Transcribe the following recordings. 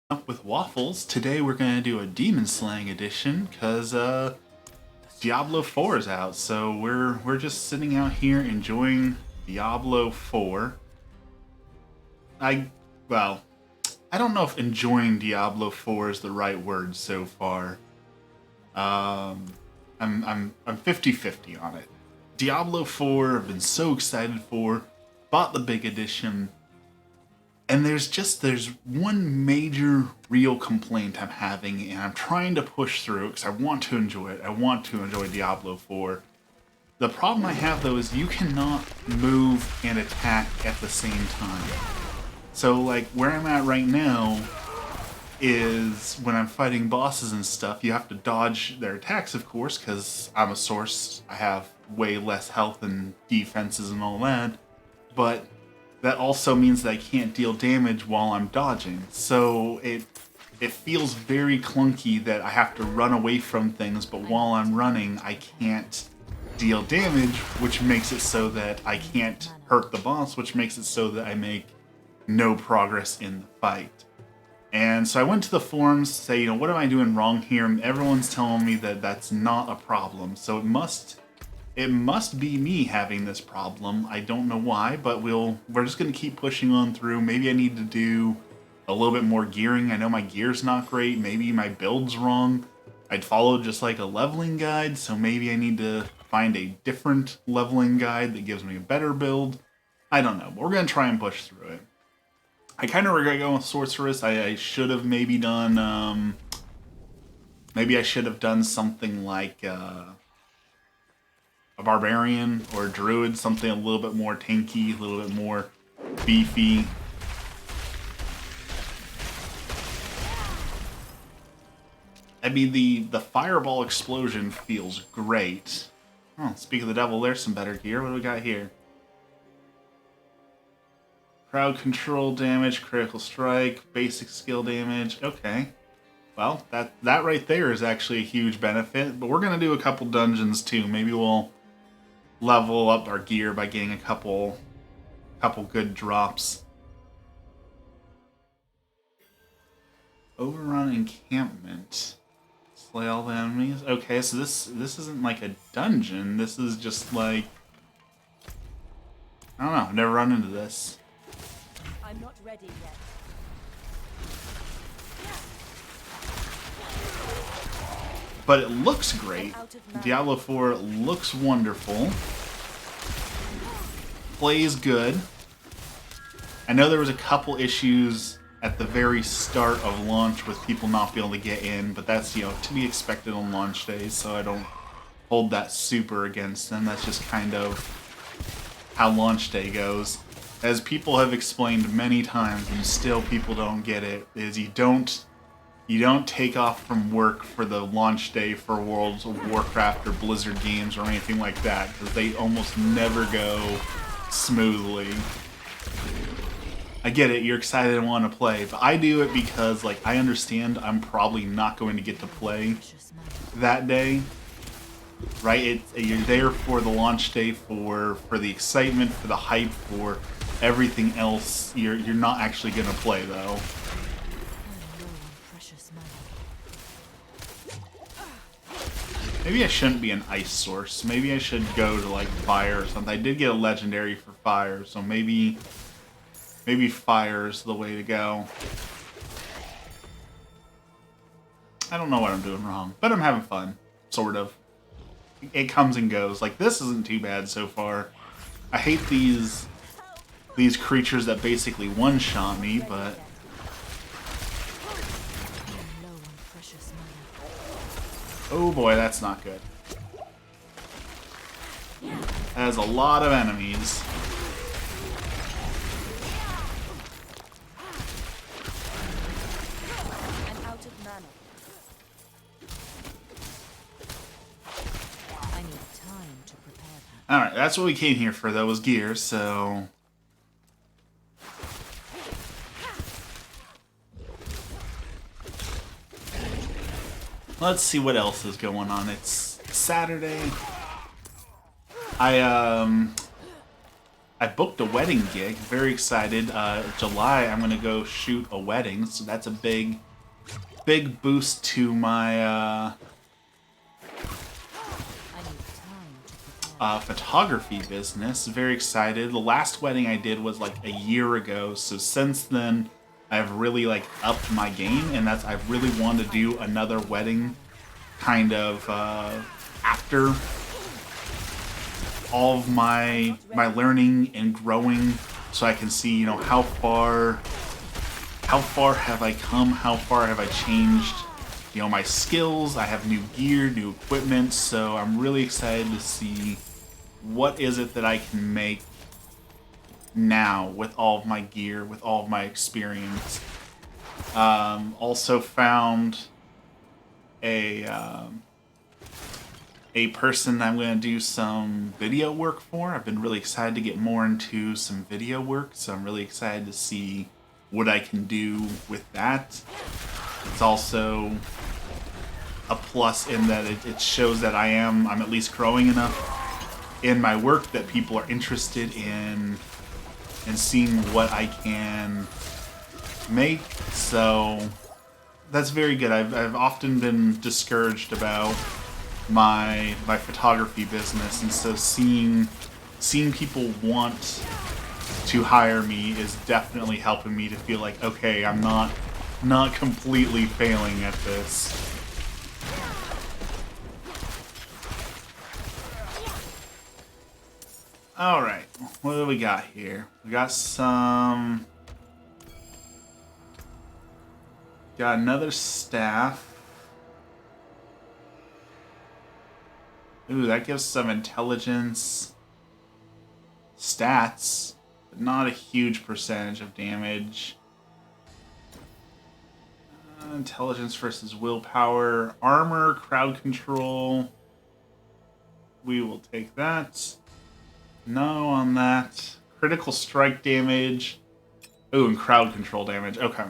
Up with Waffles. Today we're gonna do a demon slaying edition because Diablo 4 is out. So we're just sitting out here enjoying Diablo 4. Well, I don't know if enjoying Diablo 4 is the right word so far. I'm 50-50 on it. Diablo 4 I've been so excited for. Bought the big edition. And there's one major real complaint I'm having, and I'm trying to push through because I want to enjoy it. I want to enjoy Diablo 4. The problem I have though is you cannot move and attack at the same time. So like where I'm at right now is when I'm fighting bosses and stuff, you have to dodge their attacks, of course, because I'm a source. I have way less health and defenses and all that. But that also means that I can't deal damage while I'm dodging. So it feels very clunky that I have to run away from things, but while I'm running, I can't deal damage, which makes it so that I can't hurt the boss, which makes it so that I make no progress in the fight. And so I went to the forums to say, what am I doing wrong here? And everyone's telling me that that's not a problem. So it must be me having this problem. I don't know why, but we're just going to keep pushing on through. Maybe I need to do a little bit more gearing. I know my gear's not great. Maybe my build's wrong. I'd followed just like a leveling guide, so maybe I need to find a different leveling guide that gives me a better build. I don't know, but we're going to try and push through it. I kind of regret going with Sorceress. I should have maybe done... maybe I should have done something like... a barbarian or a druid, something a little bit more tanky, a little bit more beefy. I mean, the fireball explosion feels great. Oh, speak of the devil, there's some better gear. What do we got here? Crowd control damage, critical strike, basic skill damage. Okay. Well, that right there is actually a huge benefit, but we're going to do a couple dungeons too. Maybe we'll level up our gear by getting a couple good drops. Overrun encampment. Slay all the enemies. Okay, so this isn't like a dungeon. This is just like, I don't know. I've never run into this. I'm not ready yet. But it looks great. Diablo 4 looks wonderful. Plays good. I know there was a couple issues at the very start of launch with people not being able to get in, but that's, to be expected on launch days, so I don't hold that super against them. That's just kind of how launch day goes. As people have explained many times, and still people don't get it, is you don't take off from work for the launch day for World of Warcraft or Blizzard games or anything like that, because they almost never go smoothly. I get it, you're excited and want to play, but I do it because, I understand I'm probably not going to get to play that day, right? You're there for the launch day, for the excitement, for the hype, for everything else. You're not actually going to play, though. Maybe I shouldn't be an ice source. Maybe I should go to fire or something. I did get a legendary for fire, so maybe fire is the way to go. I don't know what I'm doing wrong, but I'm having fun, sort of. It comes and goes. This isn't too bad so far. I hate these creatures that basically one-shot me, but oh boy, that's not good. That has a lot of enemies. I'm out of mana. I need time to prepare that. Alright, that's what we came here for, though, was gear, so... let's see what else is going on. It's Saturday. I booked a wedding gig. Very excited. July, I'm gonna go shoot a wedding, so that's a big boost to my I need time to prepare. photography business. Very excited. The last wedding I did was like a year ago, so since then I've really like upped my game, and I really want to do another wedding kind of after all of my learning and growing, so I can see, you know, how far have I come, how far have I changed, you know, my skills. I have new gear, new equipment, so I'm really excited to see what is it that I can make now with all of my gear, with all of my experience. Also found a person I'm going to do some video work for. I've been really excited to get more into some video work, so I'm really excited to see what I can do with that. It's also a plus in that it shows that I'm at least growing enough in my work that people are interested in seeing what I can make. So that's very good. I've often been discouraged about my photography business, and so seeing people want to hire me is definitely helping me to feel like, okay, I'm not completely failing at this. All right, what do we got here? We got another staff. Ooh, that gives some intelligence stats, but not a huge percentage of damage. Intelligence versus willpower. Armor, crowd control. We will take that. No on that. Critical strike damage. Ooh, and crowd control damage. Okay.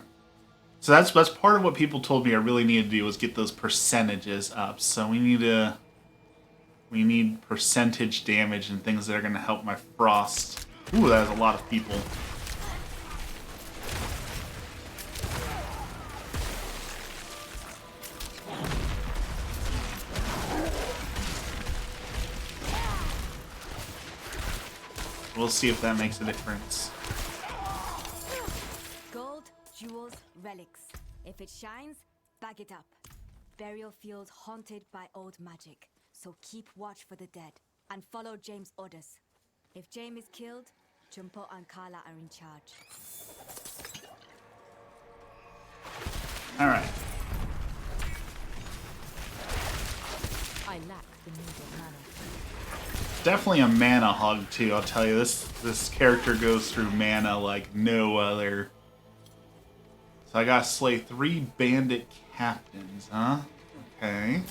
So that's part of what people told me I really needed to do, was get those percentages up. So we need percentage damage and things that are going to help my frost. Ooh, that is a lot of people. We'll see if that makes a difference. Gold, jewels, relics. If it shines, bag it up. Burial field haunted by old magic. So keep watch for the dead and follow James' orders. If James is killed, Jumpo and Carla are in charge. All right. I lack the needed mana. Definitely a mana hog too, I'll tell you. This character goes through mana like no other. So I gotta slay 3 bandit captains, huh? Okay.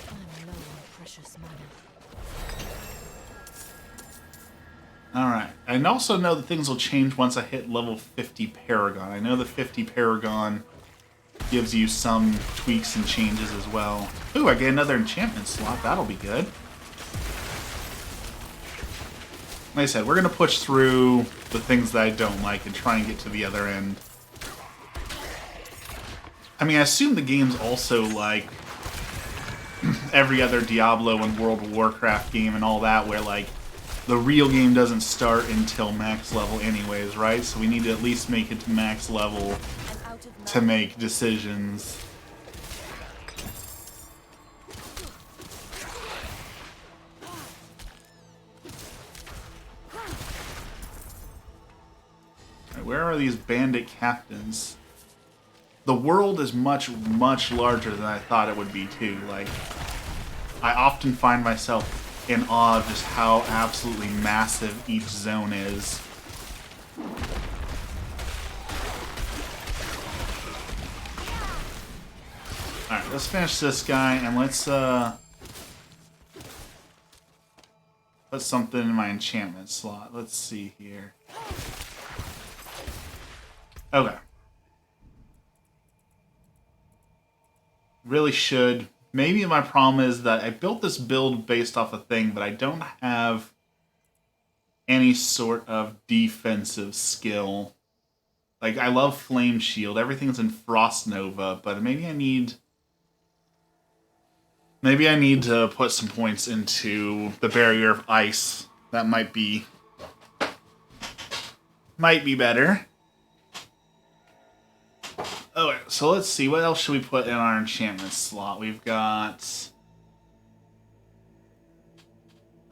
I'm low on precious mana. Alright. I also know that things will change once I hit level 50 Paragon. I know the 50 Paragon gives you some tweaks and changes as well. Ooh, I get another enchantment slot. That'll be good. Like I said, we're going to push through the things that I don't like and try and get to the other end. I mean, I assume the game's also like every other Diablo and World of Warcraft game and all that, where like the real game doesn't start until max level anyways, right? So we need to at least make it to max level to make decisions. Right, where are these bandit captains? The world is much, much larger than I thought it would be too. Like, I often find myself in awe of just how absolutely massive each zone is. Alright, let's finish this guy and let's put something in my enchantment slot. Let's see here. Okay. Really should. Maybe my problem is that I built this build based off a thing, but I don't have any sort of defensive skill. Like, I love Flame Shield. Everything's in Frost Nova, but maybe I need to put some points into the Barrier of Ice. That might be better. Okay, so let's see. What else should we put in our enchantment slot? We've got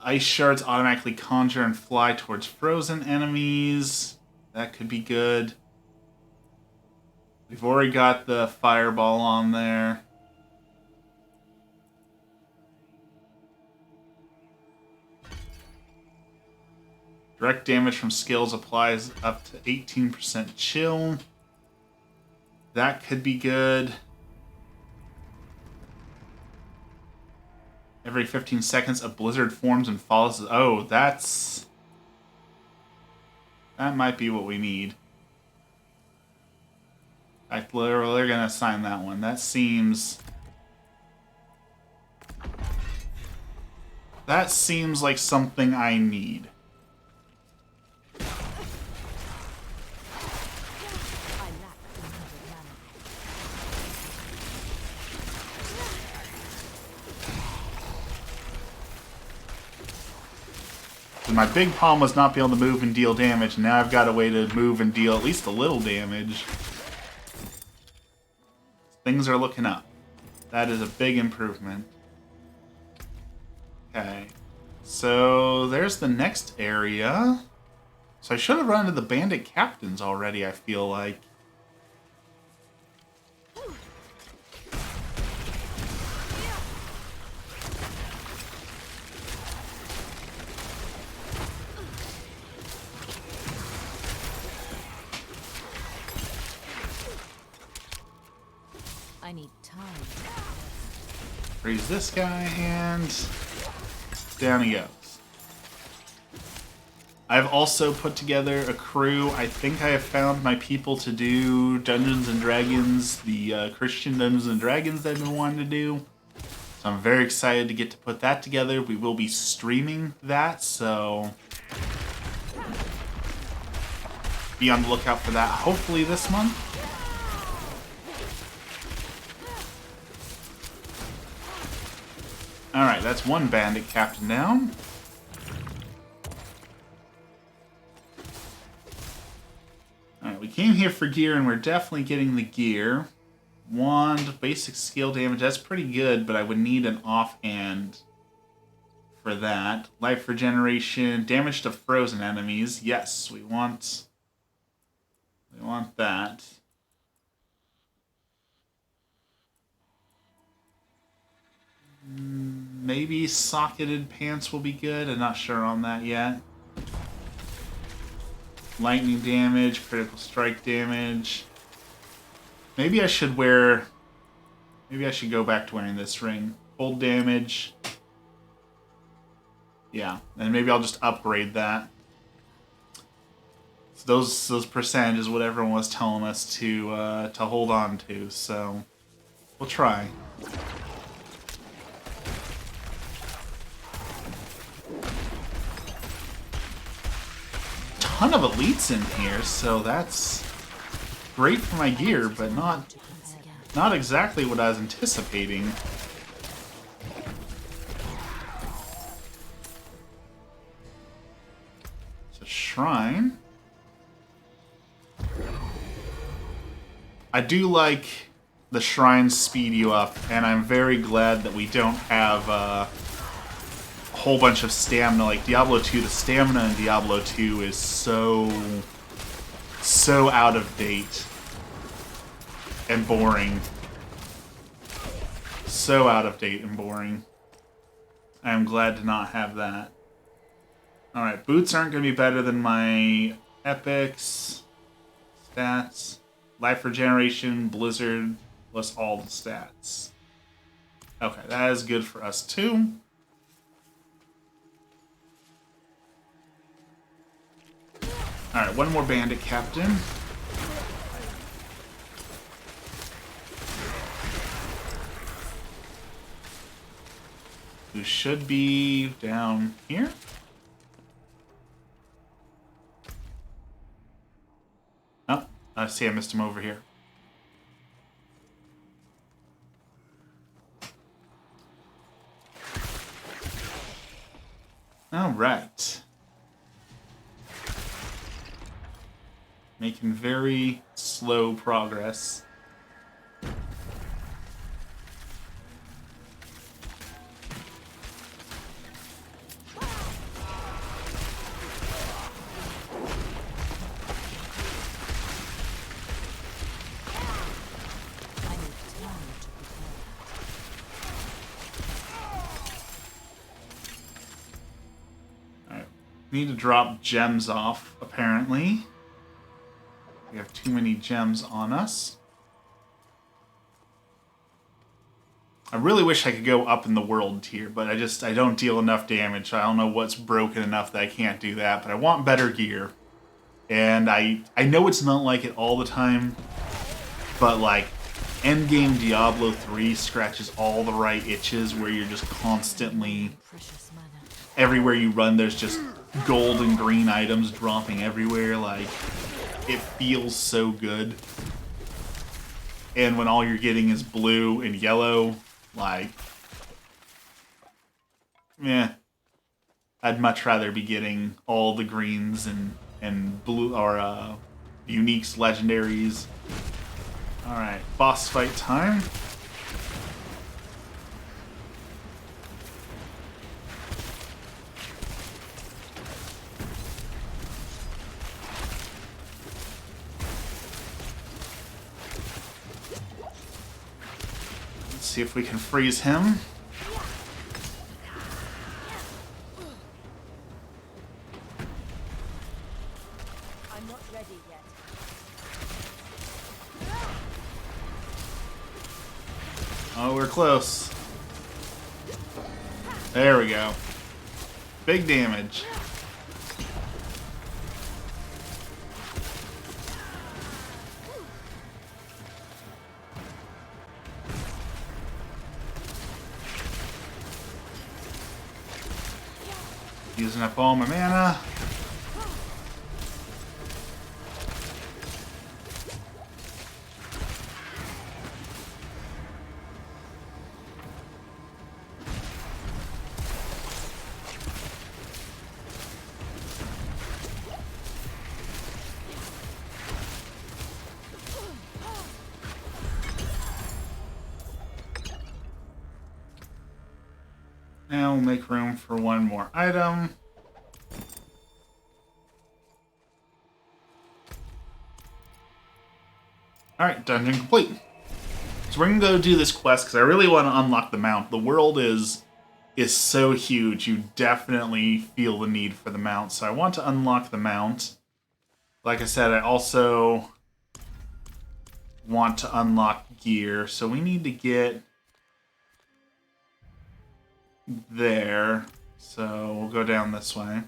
Ice Shards automatically conjure and fly towards frozen enemies. That could be good. We've already got the Fireball on there. Direct damage from skills applies up to 18% chill. That could be good. Every 15 seconds, a blizzard forms and follows. Oh, that might be what we need. We're going to assign that one. That seems like something I need. My big problem was not being able to move and deal damage, and now I've got a way to move and deal at least a little damage. Things are looking up. That is a big improvement. Okay. So there's the next area. So I should have run into the bandit captains already, I feel like. I need time. Freeze this guy, and down he goes. I've also put together a crew. I think I have found my people to do Dungeons & Dragons, the Christian Dungeons & Dragons that I've been wanting to do. So I'm very excited to get to put that together. We will be streaming that, so be on the lookout for that hopefully this month. Alright, that's one bandit captain down. Alright, we came here for gear, and we're definitely getting the gear. Wand, basic skill damage, that's pretty good, but I would need an offhand for that. Life regeneration, damage to frozen enemies. Yes, we want that. Maybe socketed pants will be good. I'm not sure on that yet. Lightning damage, critical strike damage. Maybe I should go back to wearing this ring. Cold damage. Yeah, and maybe I'll just upgrade that. So those percentages, what everyone was telling us to hold on to. So we'll try. Ton of elites in here, so that's great for my gear, but not exactly what I was anticipating. It's a shrine. I do like the shrines speed you up, and I'm very glad that we don't have a whole bunch of stamina. Like Diablo 2, the stamina in Diablo 2 is so out of date and boring. So out of date and boring. I am glad to not have that. Alright, boots aren't going to be better than my epics. Stats. Life regeneration, blizzard, plus all the stats. Okay, that is good for us too. Alright, one more bandit captain. Who should be down here? Oh, I see I missed him over here. Alright. Making very slow progress. I need time to prepare. Alright. Need to drop gems off, apparently. We have too many gems on us. I really wish I could go up in the world tier, but I don't deal enough damage. I don't know what's broken enough that I can't do that, but I want better gear. And I know it's not like it all the time, but like endgame Diablo 3 scratches all the right itches where you're just constantly, Precious mana. everywhere you run there's just gold and green items dropping everywhere. Like, it feels so good. And when all you're getting is blue and yellow, like, I'd much rather be getting all the greens and blue, or uniques, legendaries. Alright, boss fight time. Let's see if we can freeze him. I'm not ready yet. Oh, we're close. There we go. Big damage. Using up all my mana. Now we'll make room for one more item. Alright, dungeon complete. So we're gonna go do this quest because I really want to unlock the mount. The world is so huge, you definitely feel the need for the mount. So I want to unlock the mount. Like I said, I also want to unlock gear. So we need to get there. So we'll go down this way. Out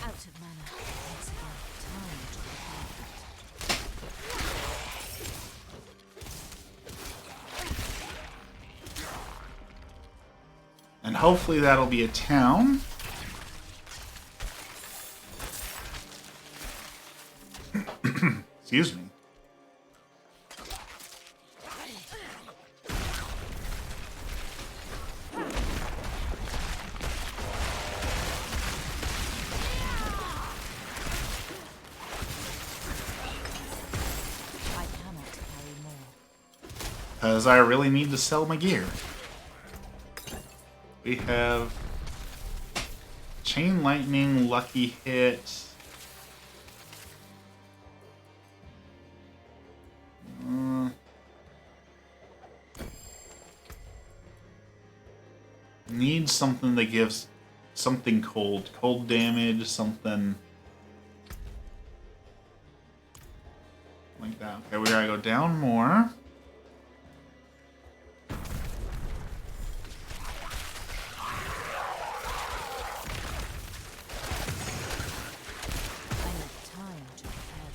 of mana. Once again, time to prepare. And hopefully that'll be a town. Excuse me. I cannot carry more. Because I really need to sell my gear. We have Chain Lightning, Lucky Hit. Need something that gives something cold. Cold damage, something. Like that. Okay, we gotta go down more. I need time to prepare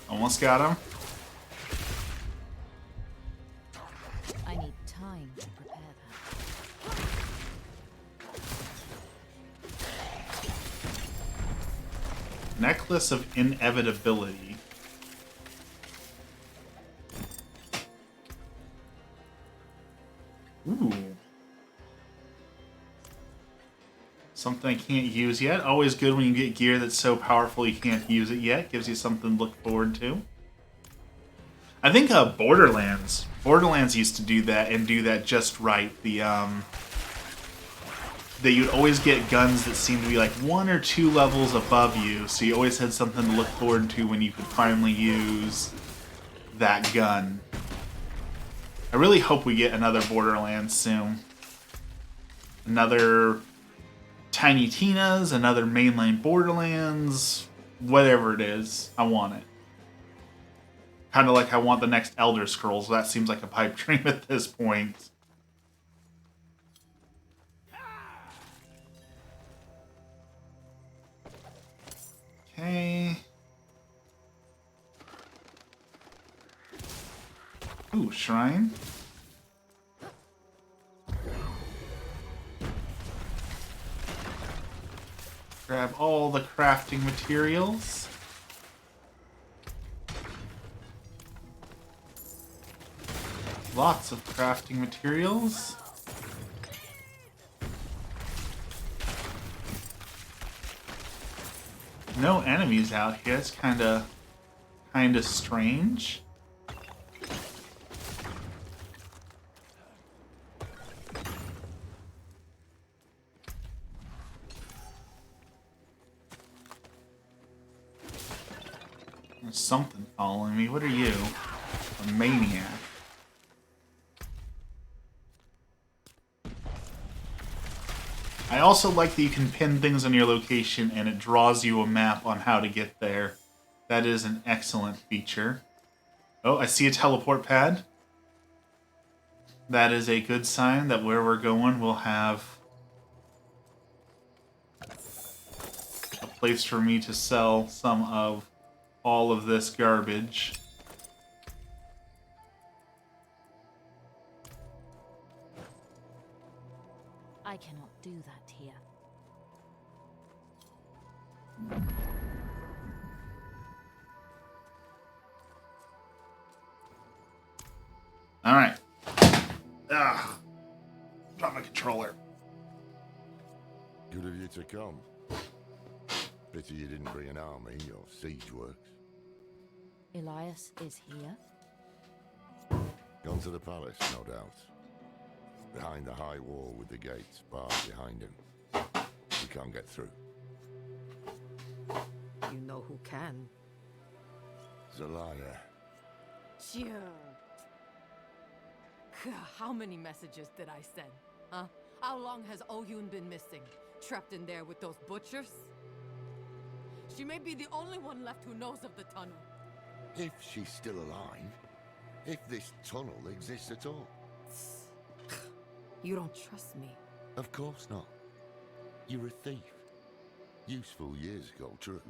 Almost got him. I need time to prepare that. Necklace of Inevitability. Ooh. Something I can't use yet. Always good when you get gear that's so powerful you can't use it yet. Gives you something to look forward to. I think Borderlands. Borderlands used to do that and do that just right. That you'd always get guns that seemed to be like 1 or 2 levels above you, so you always had something to look forward to when you could finally use that gun. I really hope we get another Borderlands soon. Another Tiny Tina's, another mainline Borderlands, whatever it is, I want it. Kind of like I want the next Elder Scrolls. That seems like a pipe dream at this point. Okay. Ooh, shrine. Grab all the crafting materials. Lots of crafting materials. No enemies out here. It's kinda strange. There's something following me. What are you? A maniac. I also like that you can pin things on your location and it draws you a map on how to get there. That is an excellent feature. Oh, I see a teleport pad. That is a good sign that where we're going we'll have a place for me to sell some of all of this garbage. I cannot do that here. Alright. Ah. Drop my controller. Good of you to come. Pity you didn't bring an army or siege works. Elias is here? Gone to the palace, no doubt. Behind the high wall with the gates barred behind him. We can't get through. You know who can. Zelaya. Sure. How many messages did I send? Huh? How long has Oyun been missing? Trapped in there with those butchers? She may be the only one left who knows of the tunnel. If she's still alive. If this tunnel exists at all. You don't trust me. Of course not. You're a thief. Useful years ago, true.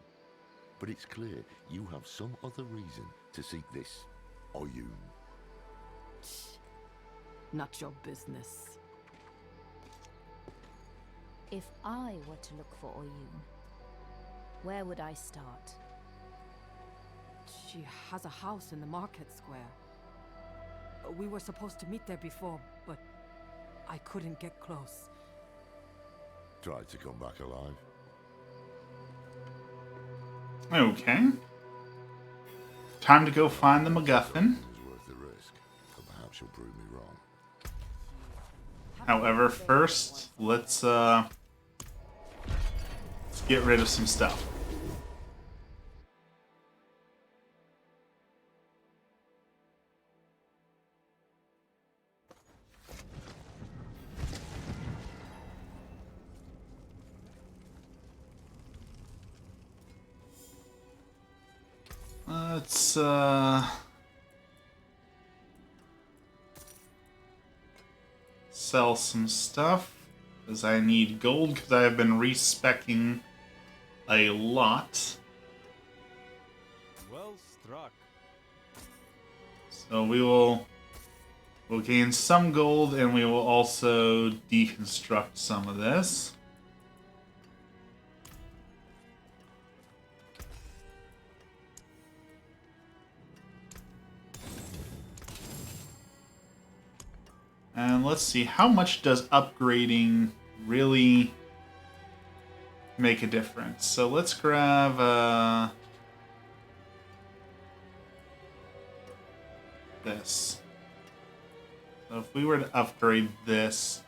But it's clear you have some other reason to seek this Oyun. Not your business. If I were to look for Oyun, where would I start? She has a house in the market square. We were supposed to meet there before, but I couldn't get close. Tried to come back alive. Okay. Time to go find the MacGuffin. It was worth the risk. But perhaps you'll prove me wrong. However, first, let's get rid of some stuff. Let's sell some stuff because I need gold because I have been respecking a lot. Well struck. So we'll gain some gold and we will also deconstruct some of this. And let's see, how much does upgrading really make a difference? So let's grab this. So if we were to upgrade this...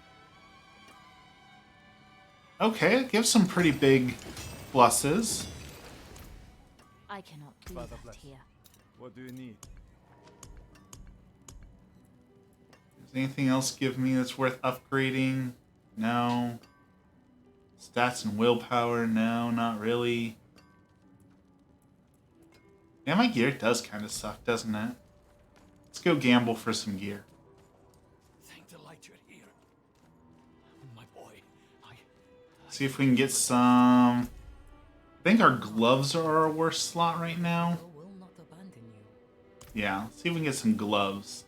Okay, it gives some pretty big pluses. I cannot do Father that bless. here. What do you need? Does anything else give me that's worth upgrading? No. Stats and willpower? No, not really. Yeah, my gear does kind of suck, doesn't it? Let's go gamble for some gear. Thank the light you're here. My boy, See if we can get some... I think our gloves are our worst slot right now. I will not abandon you. Yeah, let's see if we can get some gloves.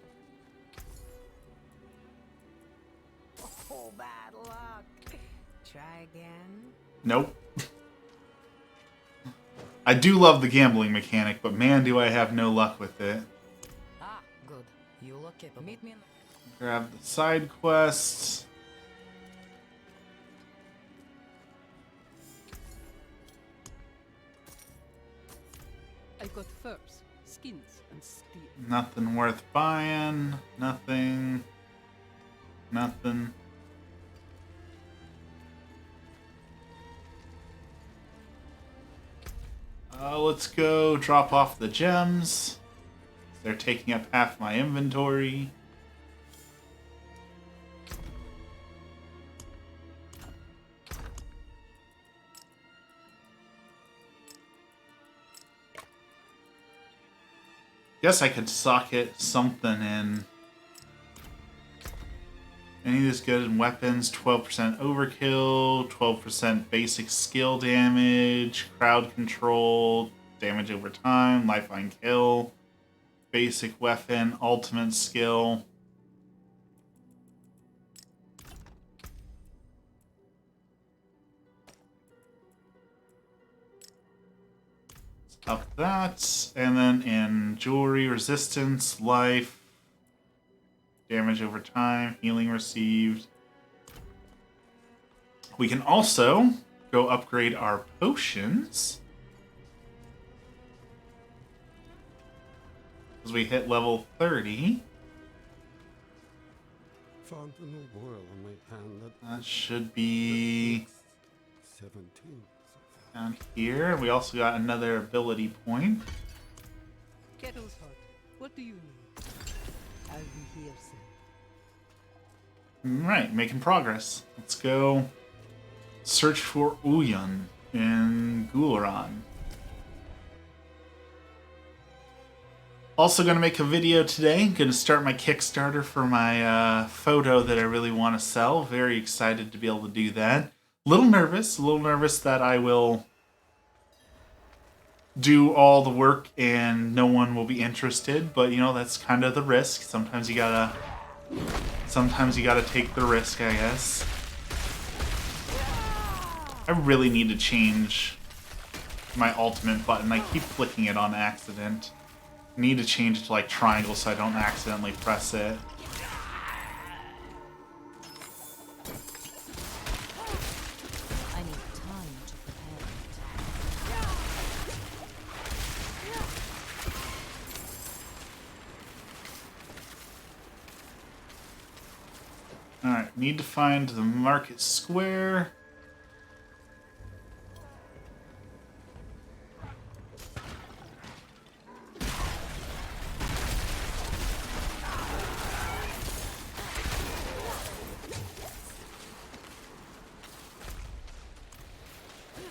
Oh, bad luck. Try again. Nope. I do love the gambling mechanic, but man, do I have no luck with it. Ah, good. You look capable. Meet me in Grab the side quests. I've got furs, skins, and steel. Nothing worth buying. Nothing. Nothing. Let's go drop off the gems. They're taking up half my inventory. Guess I could socket something in. Any of this good in weapons, 12% overkill, 12% basic skill damage, crowd control, damage over time, lifeline kill, basic weapon, ultimate skill. Up that, and then in jewelry, resistance, life, damage over time, healing received. We can also go upgrade our potions. As we hit level 30. Found a new boil on my hand That should be 17. down here. We also got another ability point. Kettle's hot. What do you need? I'll be here soon. Right, making progress. Let's go search for Uyun in Gularan. Also going to make a video today. Going to start my Kickstarter for my photo that I really want to sell. Very excited to be able to do that. A little nervous that I will do all the work and no one will be interested. But, you know, that's kind of the risk. Sometimes you gotta take the risk, I guess. I really need to change my ultimate button. I keep clicking it on accident. I need to change it to like triangle so I don't accidentally press it. I need time to prepare it. Alright, Need to find the market square. I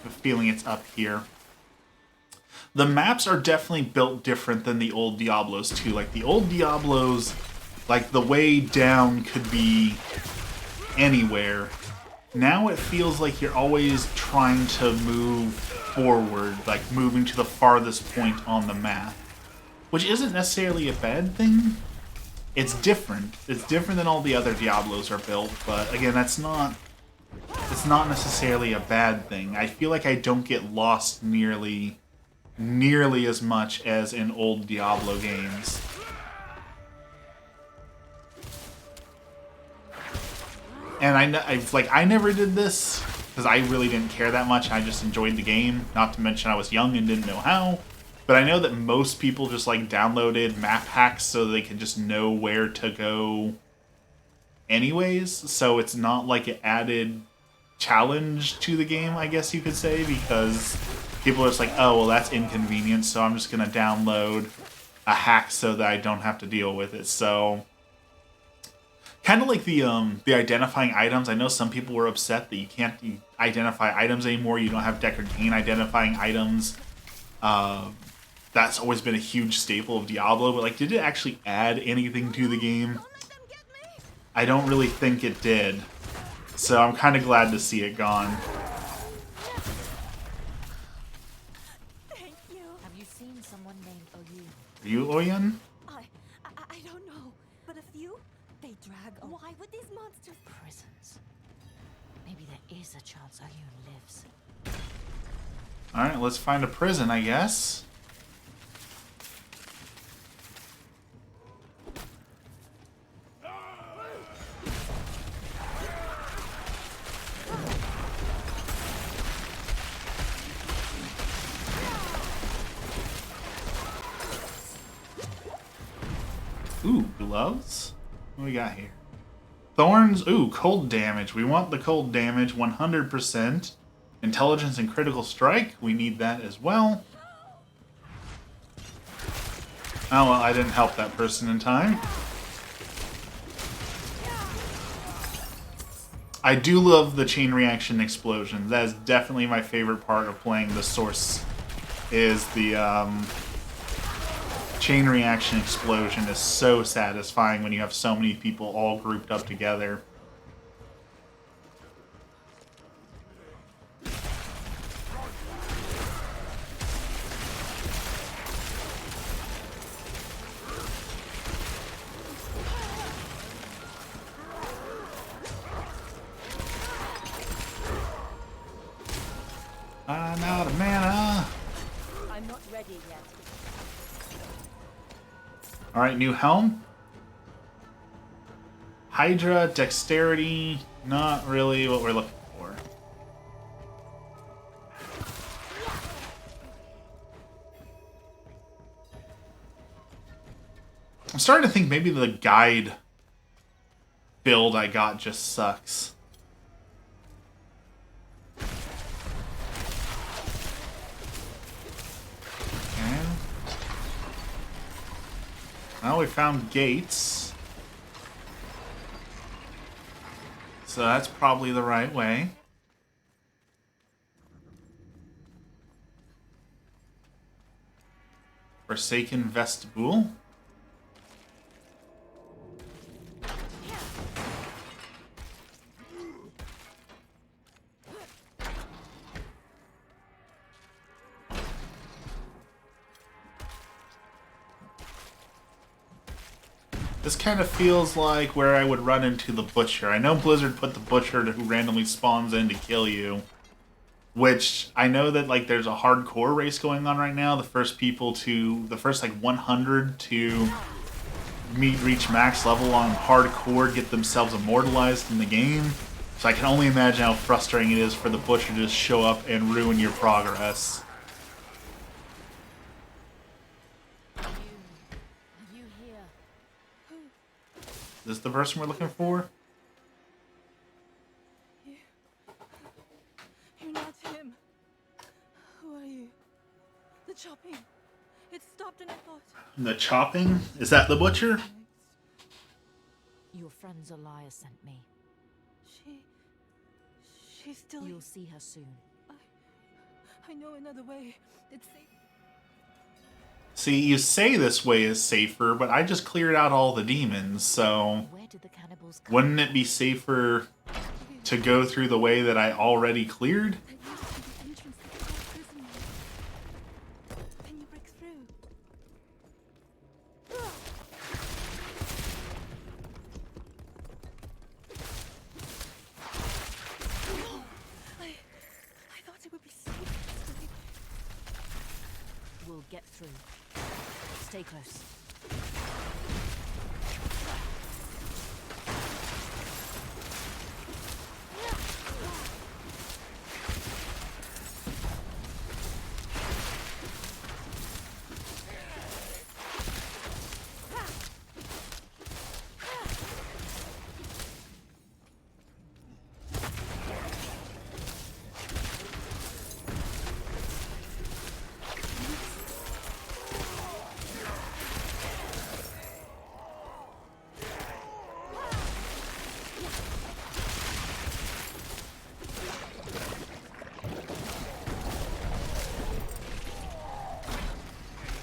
have a feeling it's up here. The maps are definitely built different than the old Diablos too. Like the old Diablos, like the way down could be anywhere. Now it feels like you're always trying to move forward, like moving to the farthest point on the map. Which isn't necessarily a bad thing. It's different. It's different than all the other Diablos are built, but again, it's not necessarily a bad thing. I feel like I don't get lost nearly as much as in old Diablo games. And I never did this because I really didn't care that much. I just enjoyed the game. Not to mention I was young and didn't know how. But I know that most people just like downloaded map hacks so they could just know where to go anyways. So it's not like it added challenge to the game, I guess you could say, because people are just like, oh, well, that's inconvenient, so I'm just going to download a hack so that I don't have to deal with it. So kind of like the identifying items. I know some people were upset that you can't identify items anymore. You don't have Deckard Cain identifying items. That's always been a huge staple of Diablo, but like, did it actually add anything to the game? I don't really think it did. So I'm kind of glad to see it gone. Thank you. Have you seen someone named Oyun? Are you Oyen? I don't know, but a few they drag. Why would these monsters? Prisons. Maybe there is a chance Oyun lives. Alright, let's find a prison, I guess. Ooh, gloves? What do we got here? Thorns? Ooh, cold damage. We want the cold damage, 100%. Intelligence and critical strike, we need that as well. Oh well, I didn't help that person in time. I do love the chain reaction explosion. That is definitely my favorite part of playing the Source, is the chain reaction explosion is so satisfying when you have so many people all grouped up together. I'm out of mana. I'm not ready yet. Alright, new helm. Hydra, dexterity, not really what we're looking for. I'm starting to think maybe the guide build I got just sucks. Well, we found gates. So that's probably the right way. Forsaken vestibule. This kind of feels like where I would run into the Butcher. I know Blizzard put the Butcher who randomly spawns in to kill you. Which, I know that like there's a hardcore race going on right now. The first like 100 to reach max level on hardcore get themselves immortalized in the game. So I can only imagine how frustrating it is for the Butcher to just show up and ruin your progress. Is this the person we're looking for? The chopping? Is that the butcher? Your friend Zelaya sent me. She's still. You'll see her soon. I know another way. It's safe. See, you say this way is safer, but I just cleared out all the demons, so Where did the cannibals come wouldn't it be safer to go through the way that I already cleared? That used to be the entrance to the old prison wall. Then you break through. I thought it would be safe this way. We'll get through. Stay close.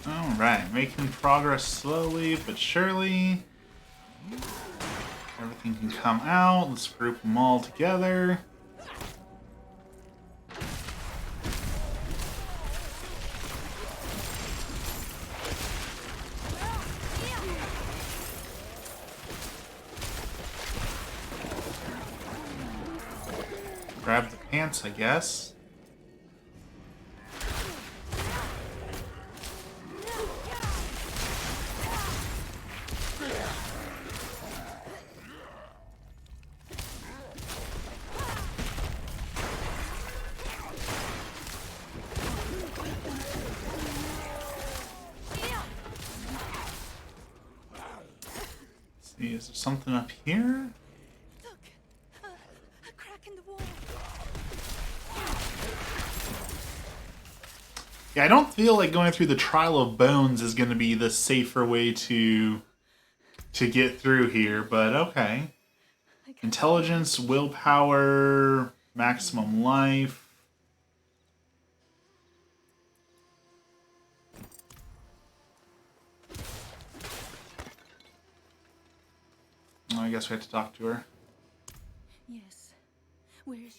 Alright, making progress slowly but surely. Everything can come out. Let's group them all together. Grab the pants, I guess. See, is there something up here? Look, a crack in the wall. Yeah, I don't feel like going through the Trial of Bones is going to be the safer way to get through here, but okay. Intelligence, willpower, maximum life. Oh, I guess we have to talk to her. Yes. Where's...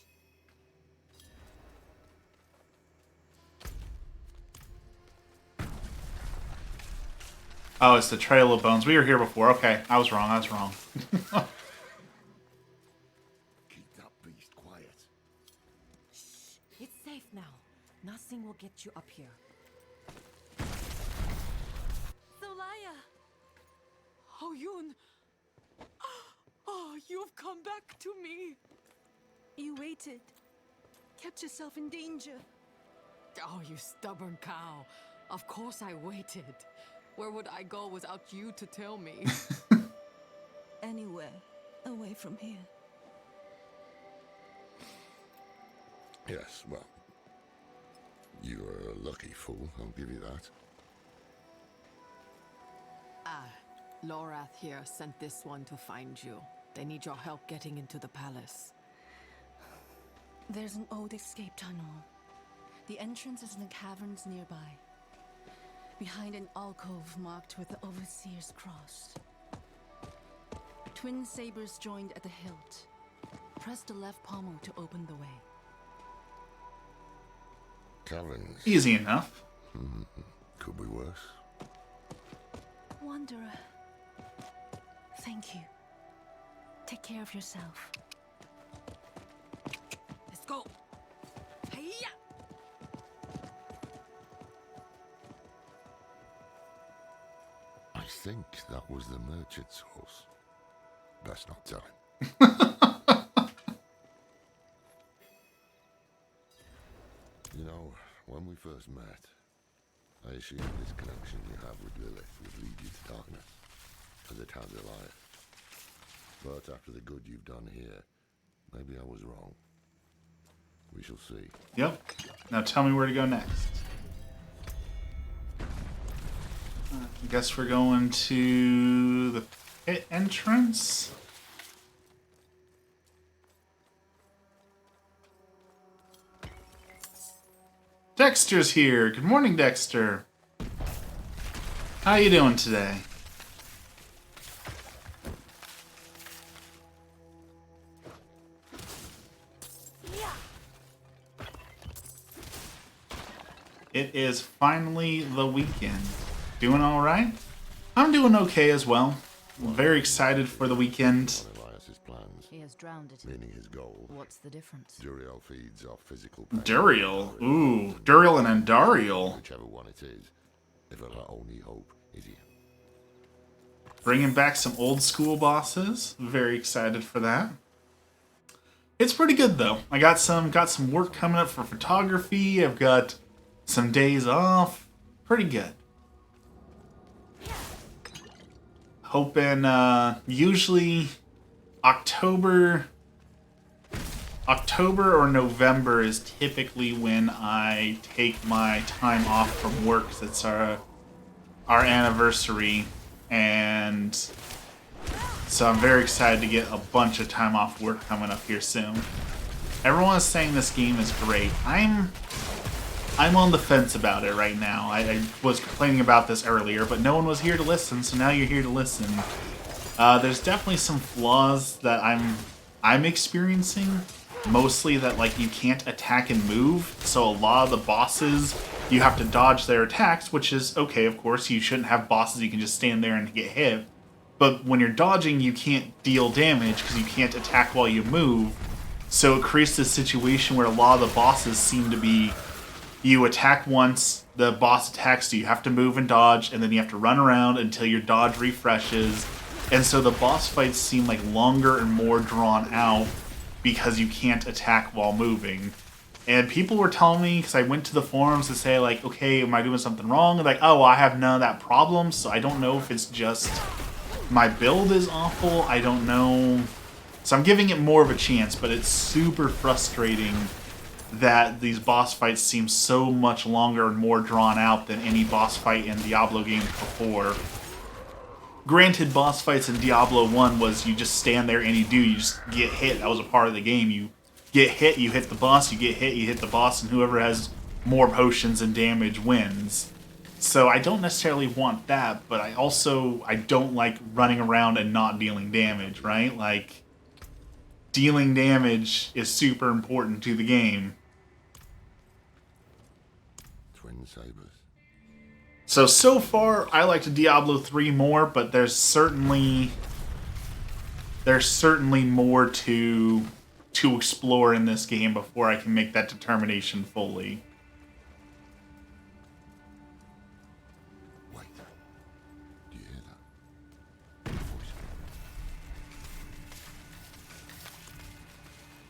Oh, it's the Trail of Bones. We were here before. Okay, I was wrong. Keep that beast quiet. It's safe now. Nothing will get you up here. Zelaya! Oyun! Oh, you've come back to me. You waited. Kept yourself in danger. Oh, you stubborn cow. Of course I waited. Where would I go without you to tell me? Anywhere away from here. Yes, well, you're a lucky fool, I'll give you that. Lorath here sent this one to find you. They need your help getting into the palace. There's an old escape tunnel. The entrance is in the caverns nearby. Behind an alcove marked with the Overseer's cross. Twin sabers joined at the hilt. Press the left pommel to open the way. Caverns. Easy enough. Could be worse. Wanderer, thank you. Take care of yourself. Let's go. Hey-ya! I think that was the merchant's horse. Best not tell him. You know, when we first met, I assumed this connection you have with Lilith would lead you to darkness, as it has Elias. But after the good you've done here, maybe I was wrong. We shall see. Yep. Now tell me where to go next. I guess we're going to the pit entrance. Dexter's here. Good morning, Dexter. How you doing today? It is finally the weekend. Doing all right? I'm doing okay as well. I'm very excited for the weekend. Elias's plans, He has drowned it. meaning his goal. What's the difference? Duriel feeds off physical pain. Duriel. Ooh, Duriel and Andariel. Whichever one it is, if our only hope is here. Bringing back some old school bosses. Very excited for that. It's pretty good though. I got some work coming up for photography. I've got some days off. Pretty good. Hoping usually October or November is typically when I take my time off from work, 'cause it's our anniversary, and so I'm very excited to get a bunch of time off work coming up here soon. Everyone is saying this game is great. I'm on the fence about it right now. I was complaining about this earlier, but no one was here to listen, so now you're here to listen. There's definitely some flaws that I'm experiencing. Mostly that, like, you can't attack and move, so a lot of the bosses, you have to dodge their attacks, which is okay, of course. You shouldn't have bosses you can just stand there and get hit. But when you're dodging, you can't deal damage because you can't attack while you move. So it creates this situation where a lot of the bosses seem to be, you attack once, the boss attacks, so you have to move and dodge, and then you have to run around until your dodge refreshes. And so the boss fights seem like longer and more drawn out because you can't attack while moving. And people were telling me, because I went to the forums to say, like, okay, am I doing something wrong? And like, oh, I have none of that problem, so I don't know if it's just my build is awful. I don't know. So I'm giving it more of a chance, but it's super frustrating that these boss fights seem so much longer and more drawn out than any boss fight in Diablo games before. Granted, boss fights in Diablo 1 was you just stand there and you just get hit. That was a part of the game. You get hit, you hit the boss, you get hit, you hit the boss, and whoever has more potions and damage wins. So I don't necessarily want that, but I don't like running around and not dealing damage, right? Like, dealing damage is super important to the game. Twin sabers. So far, I like Diablo 3 more, but there's certainly more to explore in this game before I can make that determination fully. Wait. Do you hear that? A voice.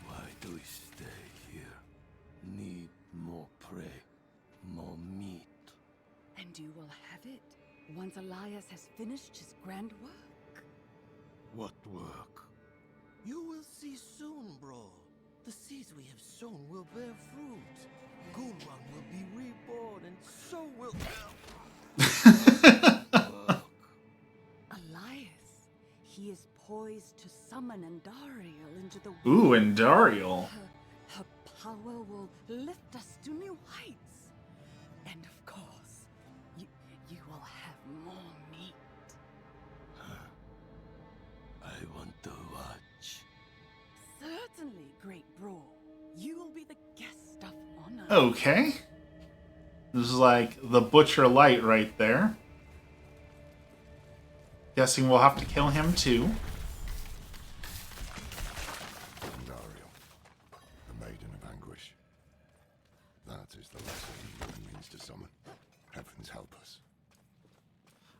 Why do we stay here? Need more prey, more meat. And you will have it once Elias has finished his grand work. What work? You will see soon, bro. The seeds we have sown will bear fruit. Gulrun will be reborn, and so will... Elias, he is poised to summon Andariel into the world. Ooh, Andariel. Her power will lift us to new heights. And of course, you will have more meat. I want to watch. Certainly, great bro. You will be the guest of honor. Okay. This is like the Butcher Light right there. Guessing we'll have to kill him too. Andariel, the Maiden of Anguish. That is the lesson he means to summon. Heavens help us.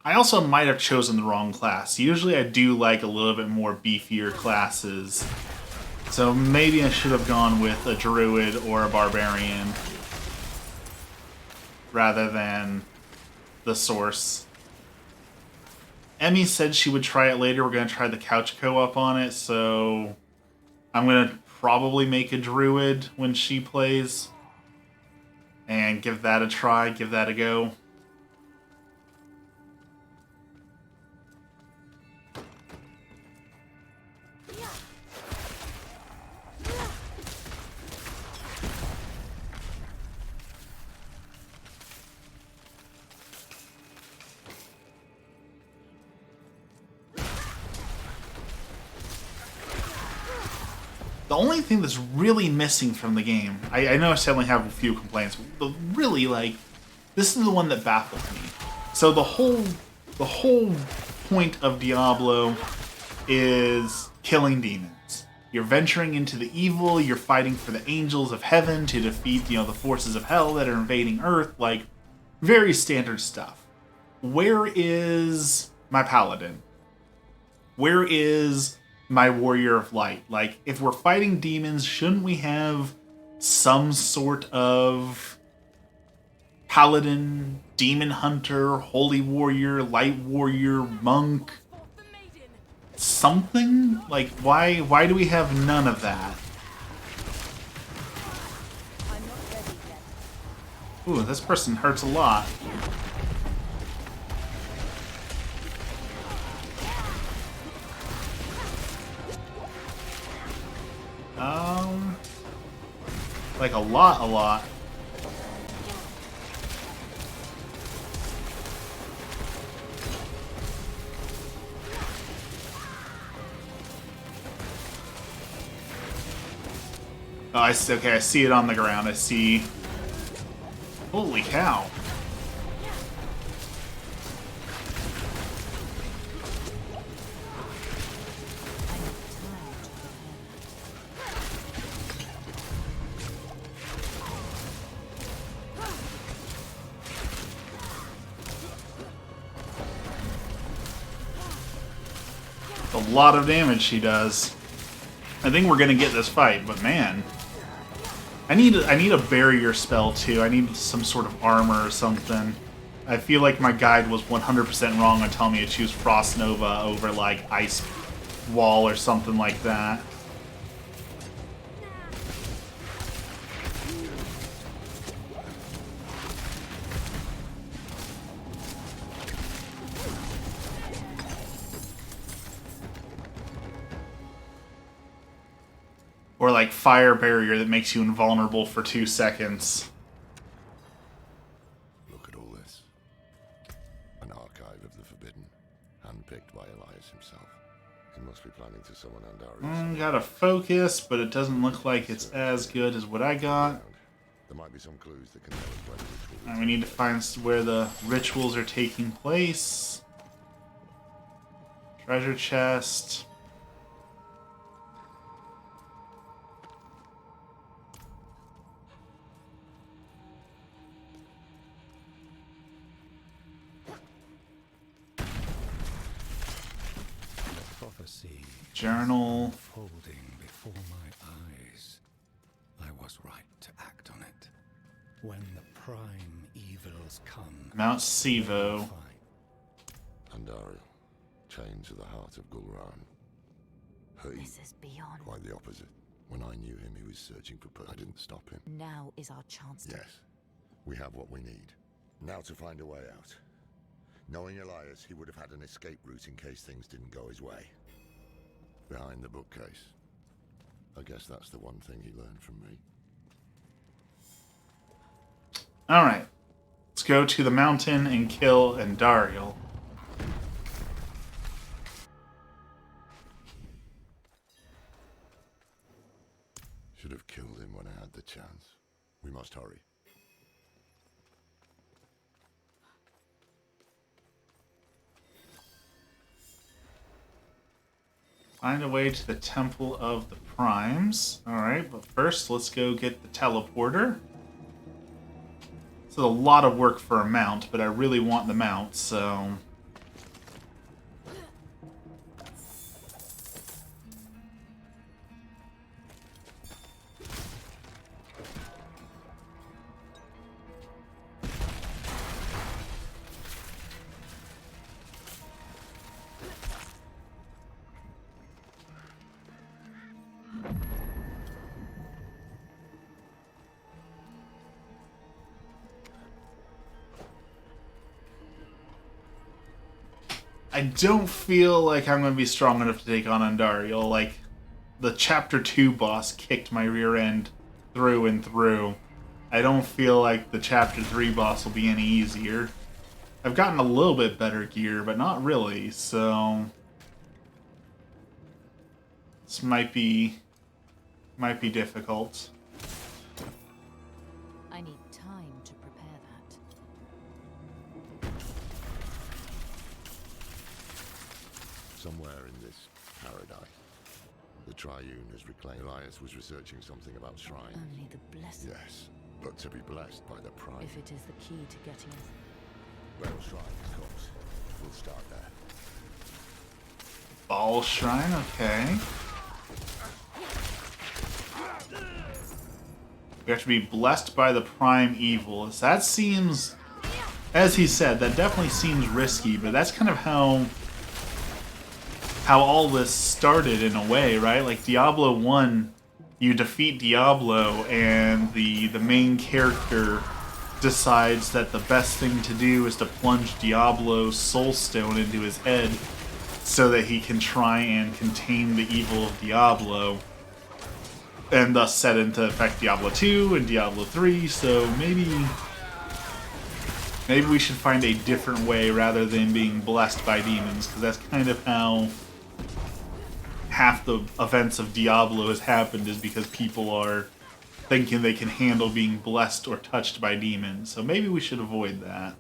I also might have chosen the wrong class. Usually I do like a little bit more beefier classes. So maybe I should have gone with a druid or a barbarian rather than the source. Emmy said she would try it later. We're going to try the couch co-op on it, so I'm going to probably make a druid when she plays and give that a try, give that a go. The only thing that's really missing from the game, I know I only have a few complaints, but really, like, this is the one that baffles me. So the whole point of Diablo is killing demons. You're venturing into the evil, you're fighting for the angels of heaven to defeat, the forces of hell that are invading Earth, like, very standard stuff. Where is my paladin? Where is my warrior of light? Like, if we're fighting demons, shouldn't we have some sort of paladin, demon hunter, holy warrior, light warrior, monk? Something? Like, why do we have none of that? Ooh, this person hurts a lot. Like a lot. Oh, I see, okay, I see it on the ground. I see. Holy cow. A lot of damage she does. I think we're gonna get this fight, but man. I need a barrier spell too. I need some sort of armor or something. I feel like my guide was 100% wrong on telling me to choose Frost Nova over like Ice Wall or something like that. Or like Fire Barrier that makes you invulnerable for 2 seconds. Look at all this. An archive of the Forbidden, handpicked by Elias himself. He must be planning to summon Andarius. Got a focus, but it doesn't look like it's as good as what I got. There might be some clues that can tell us where the ritual And we need to find where the rituals are taking place. Treasure chest. Prophecy Journal. folding before my eyes. I was right to act on it. When the prime evils come, Mount Sivo. Andariel, chained to the heart of Gul'ran. This is beyond. Quite the opposite. When I knew him, he was searching for I didn't stop him. Now is our chance to... Yes, we have what we need. Now to find a way out. Knowing Elias, he would have had an escape route in case things didn't go his way. Behind the bookcase. I guess that's the one thing he learned from me. Alright. Let's go to the mountain and kill Andariel. Should have killed him when I had the chance. We must hurry. Find a way to the Temple of the Primes. Alright, but first let's go get the teleporter. This is a lot of work for a mount, but I really want the mount, so... I don't feel like I'm going to be strong enough to take on Andariel. Like, the Chapter 2 boss kicked my rear end through and through. I don't feel like the Chapter 3 boss will be any easier. I've gotten a little bit better gear, but not really, so... This might be might be difficult. I need time to prepare that. Somewhere in this paradise, the Triune has reclaimed. Elias was researching something about shrines. Only the blessed. Yes, but to be blessed by the Prime. If it is the key to getting us. Bell Shrine, of course. We'll start there. Ball Shrine, okay. We have to be blessed by the prime evil. That seems, as he said, that definitely seems risky, but that's kind of how all this started in a way, right? Like Diablo 1, you defeat Diablo and the main character decides that the best thing to do is to plunge Diablo's soul stone into his head so that he can try and contain the evil of Diablo, and thus set into effect Diablo 2 and Diablo 3. So maybe we should find a different way rather than being blessed by demons, because that's kind of how half the events of Diablo has happened, is because people are thinking they can handle being blessed or touched by demons. So maybe we should avoid that.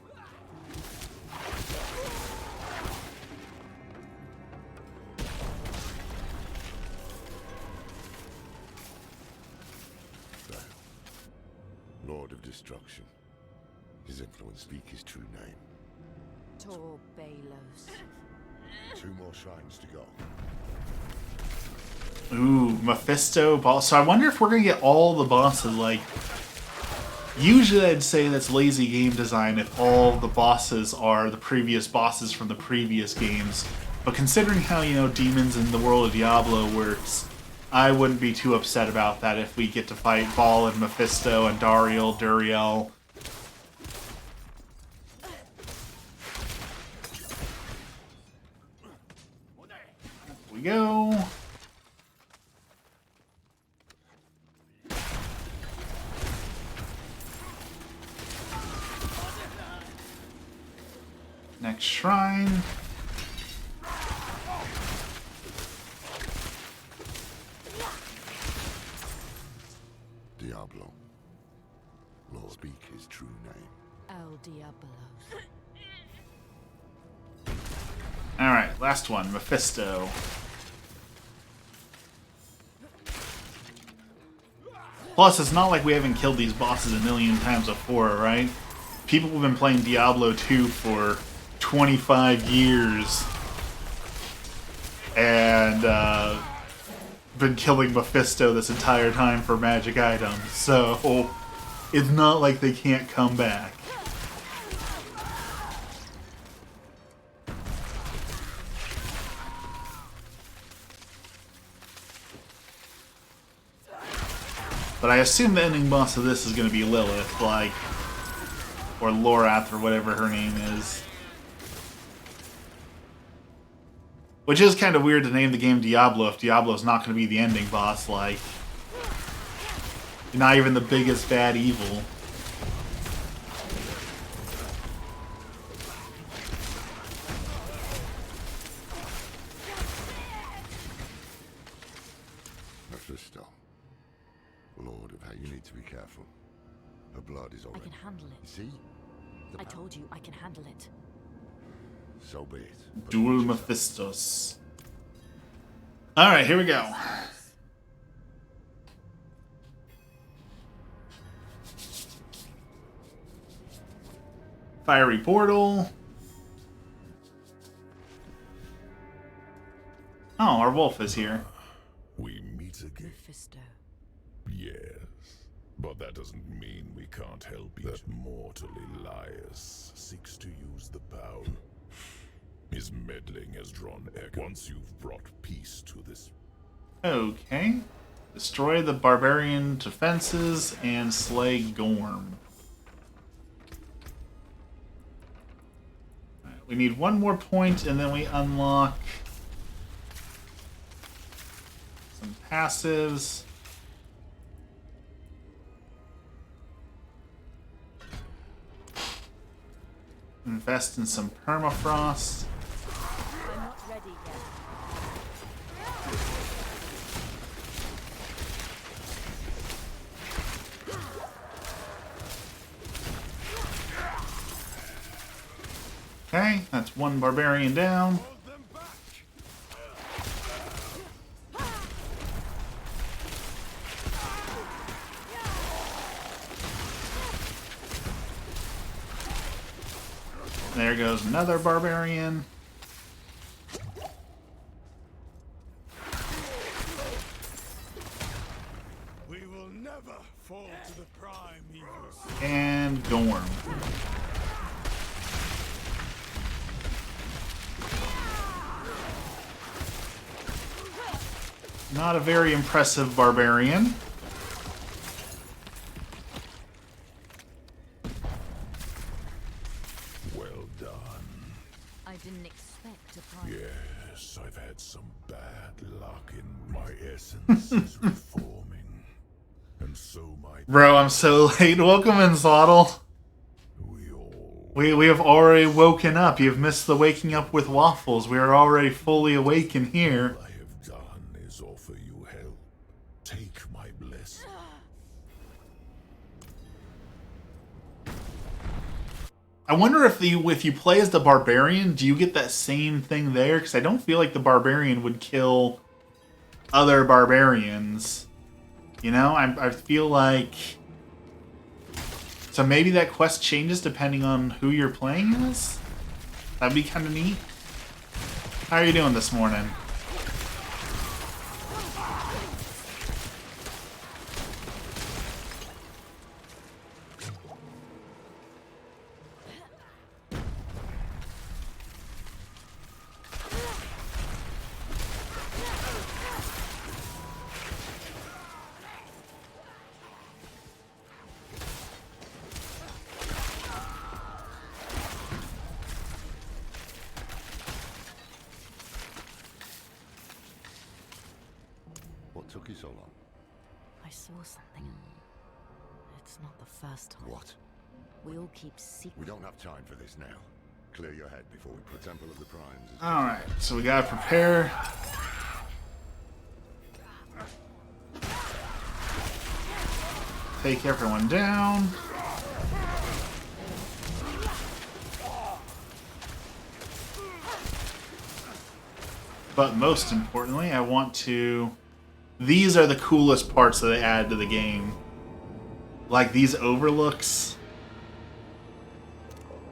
Lord of Destruction. His influence speak his true name. Tor Balos. 2 more shrines to go. Ooh, Mephisto boss. So I wonder if we're gonna get all the bosses. Like, usually I'd say that's lazy game design if all the bosses are the previous bosses from the previous games. But considering how, you know, demons in the world of Diablo works, I wouldn't be too upset about that if we get to fight Baal and Mephisto and Dariel, Duriel. Here we go. Next shrine. Diablo. Lord, speak his true name. El Diabolos. Alright, last one, Mephisto. Plus, it's not like we haven't killed these bosses a million times before, right? People have been playing Diablo 2 for 25 years and been killing Mephisto this entire time for magic items, so it's not like they can't come back. But I assume the ending boss of this is going to be Lilith, like, or Lorath, or whatever her name is. Which is kind of weird to name the game Diablo if Diablo's not going to be the ending boss, like, not even the biggest bad evil. Mephisto. Lord of how you need to be careful. Her blood is I already... can handle it. See? I told you I can handle it. So be it. Dual Mephistos. Alright, here we go. Fiery portal. Oh, our wolf is here. We meet again. Mephisto. Yes, but that doesn't mean we can't help each. That mortal Elias seeks to use the power. His meddling has drawn echo. Once you've brought peace to this... Okay. Destroy the barbarian defenses and slay Gorm. Right, we need one more point and then we unlock some passives. Invest in some permafrost. I'm not ready yet. Okay, that's one barbarian down. There goes another barbarian. We will never fall to the prime evils. And Gorm. Not a very impressive barbarian. Well done. I didn't expect a prime. Yes, I've had some bad luck in my essence is reforming. And so my Bro, I'm so late. Welcome in, Zottle. We have already woken up. You've missed the waking up with Waffles. We are already fully awake in here. all I have done is offer you help. Take my blessing. I wonder if you play as the barbarian, do you get that same thing there? Because I don't feel like the barbarian would kill other barbarians. You know, I feel like... So maybe that quest changes depending on who you're playing as? That'd be kind of neat. How are you doing this morning? What took you so long? I saw something. It's not the first time. What? We all keep secret. We don't have time for this now. Clear your head before we... The Temple of the Primes is... Alright, so we gotta prepare. Take everyone down. But most importantly, I want to... These are the coolest parts that they add to the game. Like, these overlooks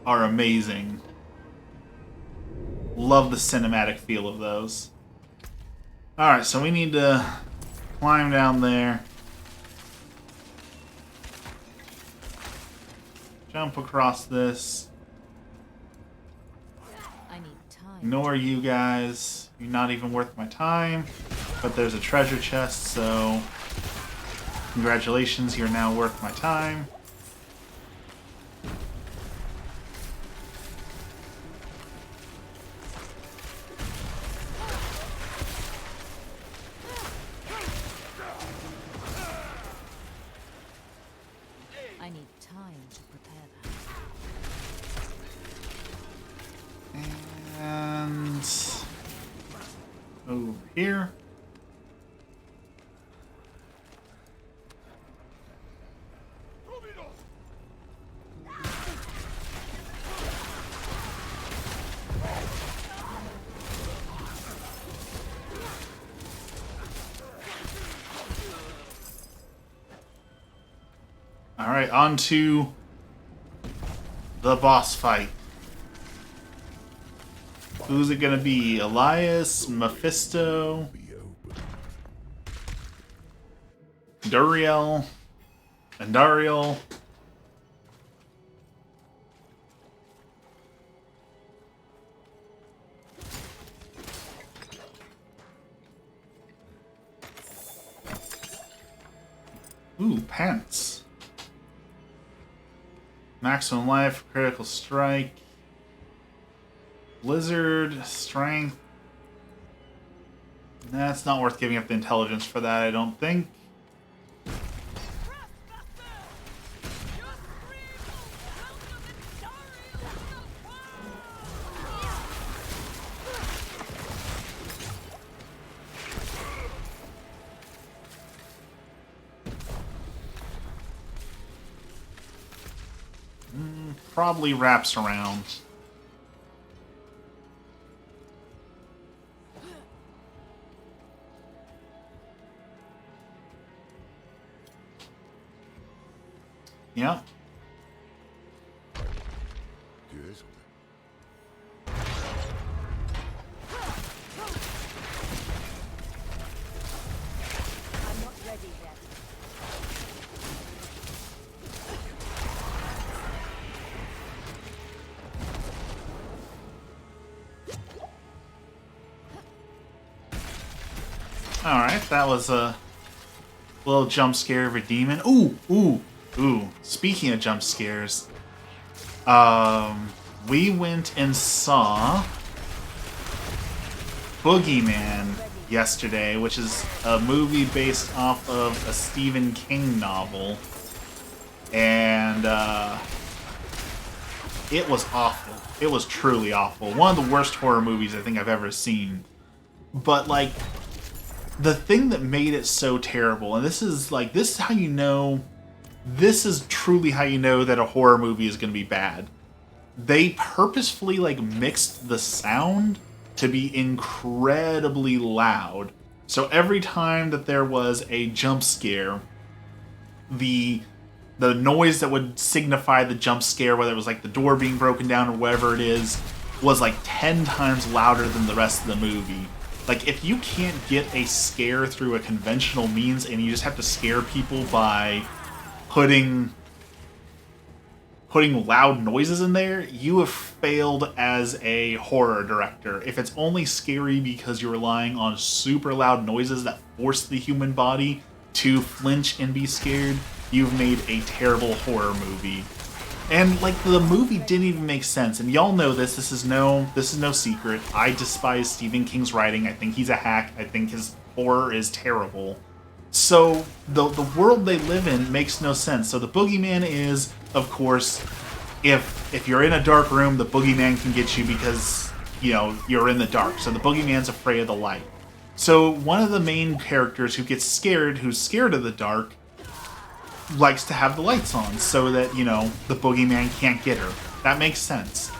are amazing. Love the cinematic feel of those. Alright, so we need to climb down there. Jump across this. I need time. Ignore you guys. You're not even worth my time. But there's a treasure chest, so... Congratulations, you're now worth my time. I need time to prepare that. And... over here. Alright, on to the boss fight. Who's it gonna be? Elias? Mephisto? Duriel? Andariel? Ooh, pants. Maximum life, critical strike. Blizzard, strength. That's not worth giving up the intelligence for that, I don't think. Probably wraps around. Yeah. Do you hear something? I'm not ready yet. Alright, that was a little jump scare of a demon. Ooh, ooh, ooh. Speaking of jump scares, we went and saw Boogeyman yesterday, which is a movie based off of a Stephen King novel. And it was awful. It was truly awful. One of the worst horror movies I think I've ever seen. But, like, the thing that made it so terrible, and this is how you know, this is truly how you know that a horror movie is going to be bad. They purposefully, like, mixed the sound to be incredibly loud. So every time that there was a jump scare, the noise that would signify the jump scare, whether it was like the door being broken down or whatever it is, was like 10 times louder than the rest of the movie. Like, if you can't get a scare through a conventional means and you just have to scare people by putting loud noises in there, you have failed as a horror director. If it's only scary because you're relying on super loud noises that force the human body to flinch and be scared, you've made a terrible horror movie. And, like, the movie didn't even make sense. And y'all know this. This is no secret. I despise Stephen King's writing. I think he's a hack. I think his horror is terrible. So, the world they live in makes no sense. So the boogeyman is, of course, if you're in a dark room, the boogeyman can get you because, you know, you're in the dark. So the boogeyman's afraid of the light. So one of the main characters who gets scared, who's scared of the dark, likes to have the lights on so that, you know, the boogeyman can't get her. That makes sense.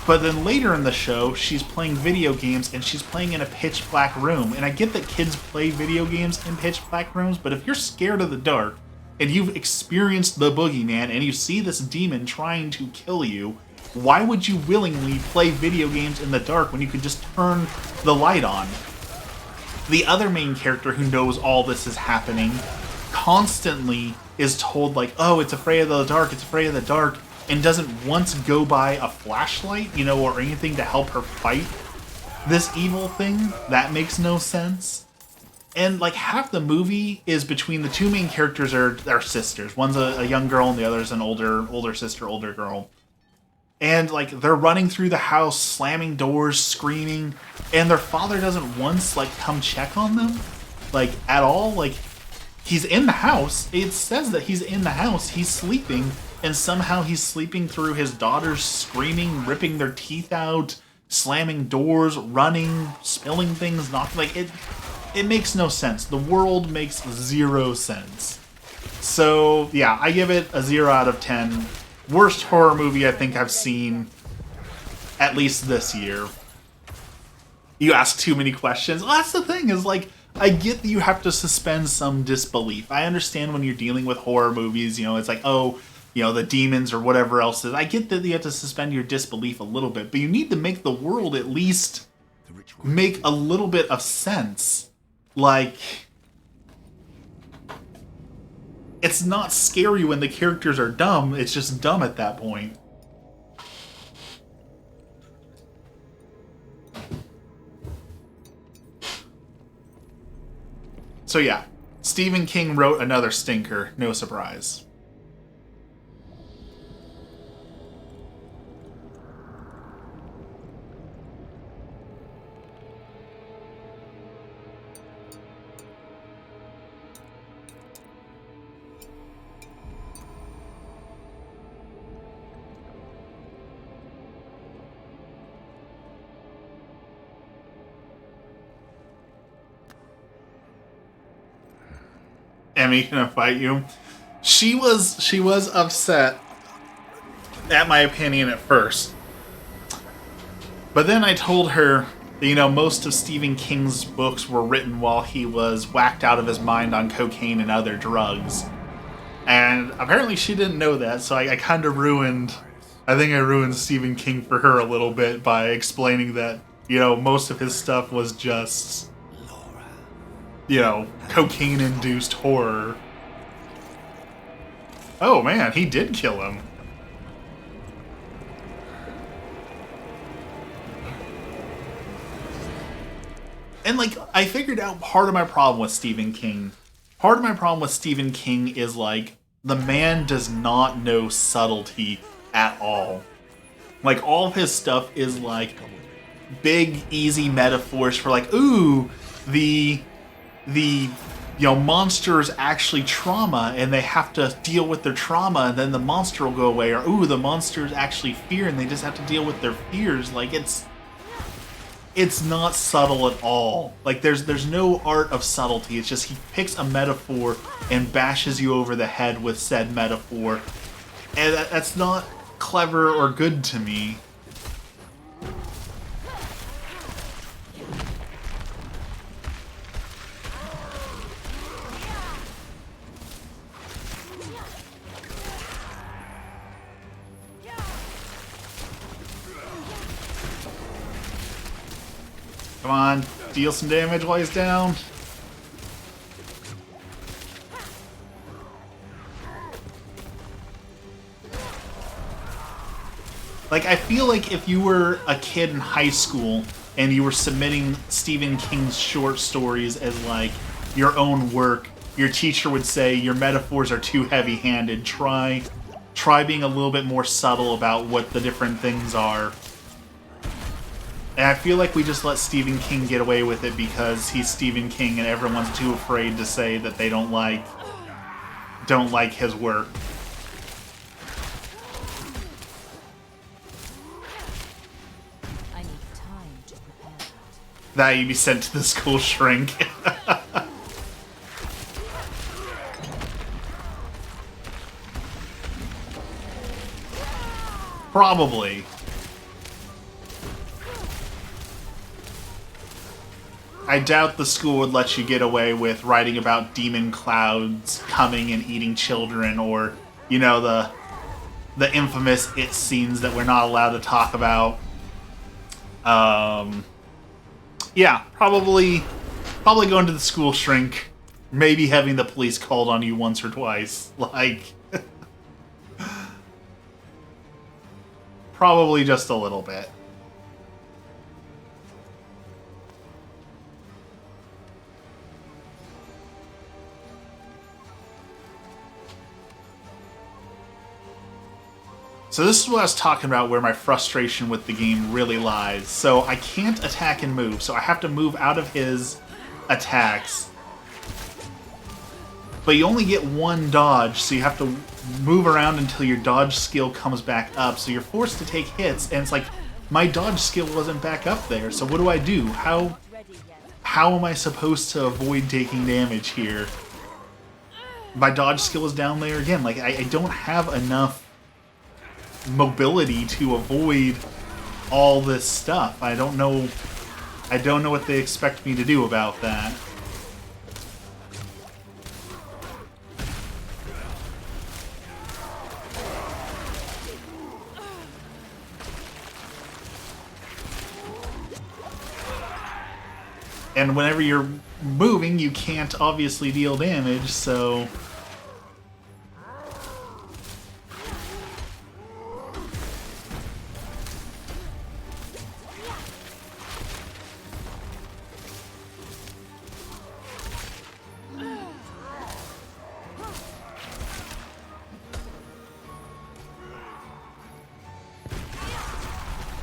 But then later in the show, she's playing video games and she's playing in a pitch black room. And I get that kids play video games in pitch black rooms, but if you're scared of the dark and you've experienced the boogeyman and you see this demon trying to kill you, why would you willingly play video games in the dark when you could just turn the light on? The other main character who knows all this is happening constantly is told, like, oh, it's afraid of the dark, it's afraid of the dark, and doesn't once go by a flashlight, you know, or anything to help her fight this evil thing. That makes no sense. And, like, half the movie is between the two main characters are sisters. One's a young girl and the other's an older sister, older girl. And, like, they're running through the house, slamming doors, screaming, and their father doesn't once, like, come check on them, like, at all. Like, he's in the house. It says that he's in the house. He's sleeping, and somehow he's sleeping through his daughters screaming, ripping their teeth out, slamming doors, running, spilling things, knocking. Like, it makes no sense. The world makes zero sense. So, yeah, I give it a 0 out of 10. Worst horror movie I think I've seen, at least this year. You ask too many questions. Well, that's the thing, is, like, I get that you have to suspend some disbelief. I understand when you're dealing with horror movies, you know, it's like, oh, you know, the demons or whatever else is. I get that you have to suspend your disbelief a little bit, but you need to make the world at least make a little bit of sense. Like, it's not scary when the characters are dumb, it's just dumb at that point. So yeah, Stephen King wrote another stinker, no surprise. Emmy gonna fight you. She was upset at my opinion at first. But then I told her that, you know, most of Stephen King's books were written while he was whacked out of his mind on cocaine and other drugs. And apparently she didn't know that, so I kind of ruined... I think I ruined Stephen King for her a little bit by explaining that, you know, most of his stuff was just, you know, cocaine-induced horror. Oh man, he did kill him. And, like, I figured out part of my problem with Stephen King. Part of my problem with Stephen King is, like, the man does not know subtlety at all. Like, all of his stuff is, like, big, easy metaphors for, like, ooh, the you know, monster is actually trauma, and they have to deal with their trauma, and then the monster will go away. Or, ooh, the monster is actually fear, and they just have to deal with their fears. Like, it's not subtle at all. Like, there's no art of subtlety. It's just he picks a metaphor and bashes you over the head with said metaphor. And that's not clever or good to me. Come on, deal some damage while he's down. Like, I feel like if you were a kid in high school and you were submitting Stephen King's short stories as, like, your own work, your teacher would say, your metaphors are too heavy-handed. Try being a little bit more subtle about what the different things are. And I feel like we just let Stephen King get away with it because he's Stephen King and everyone's too afraid to say that they don't like his work. I need time to prepare that. That you'd be sent to the school shrink. Probably. I doubt the school would let you get away with writing about demon clouds coming and eating children, or, you know, the infamous It scenes that we're not allowed to talk about. Yeah, probably going to the school shrink, maybe having the police called on you once or twice. Like, probably just a little bit. So this is what I was talking about, where my frustration with the game really lies. So I can't attack and move, so I have to move out of his attacks. But you only get one dodge, so you have to move around until your dodge skill comes back up. So you're forced to take hits, and it's like, my dodge skill wasn't back up there, so what do I do? How am I supposed to avoid taking damage here? My dodge skill is down there again. Like, I don't have enough mobility to avoid all this stuff. I don't know what they expect me to do about that. And whenever you're moving, you can't obviously deal damage, so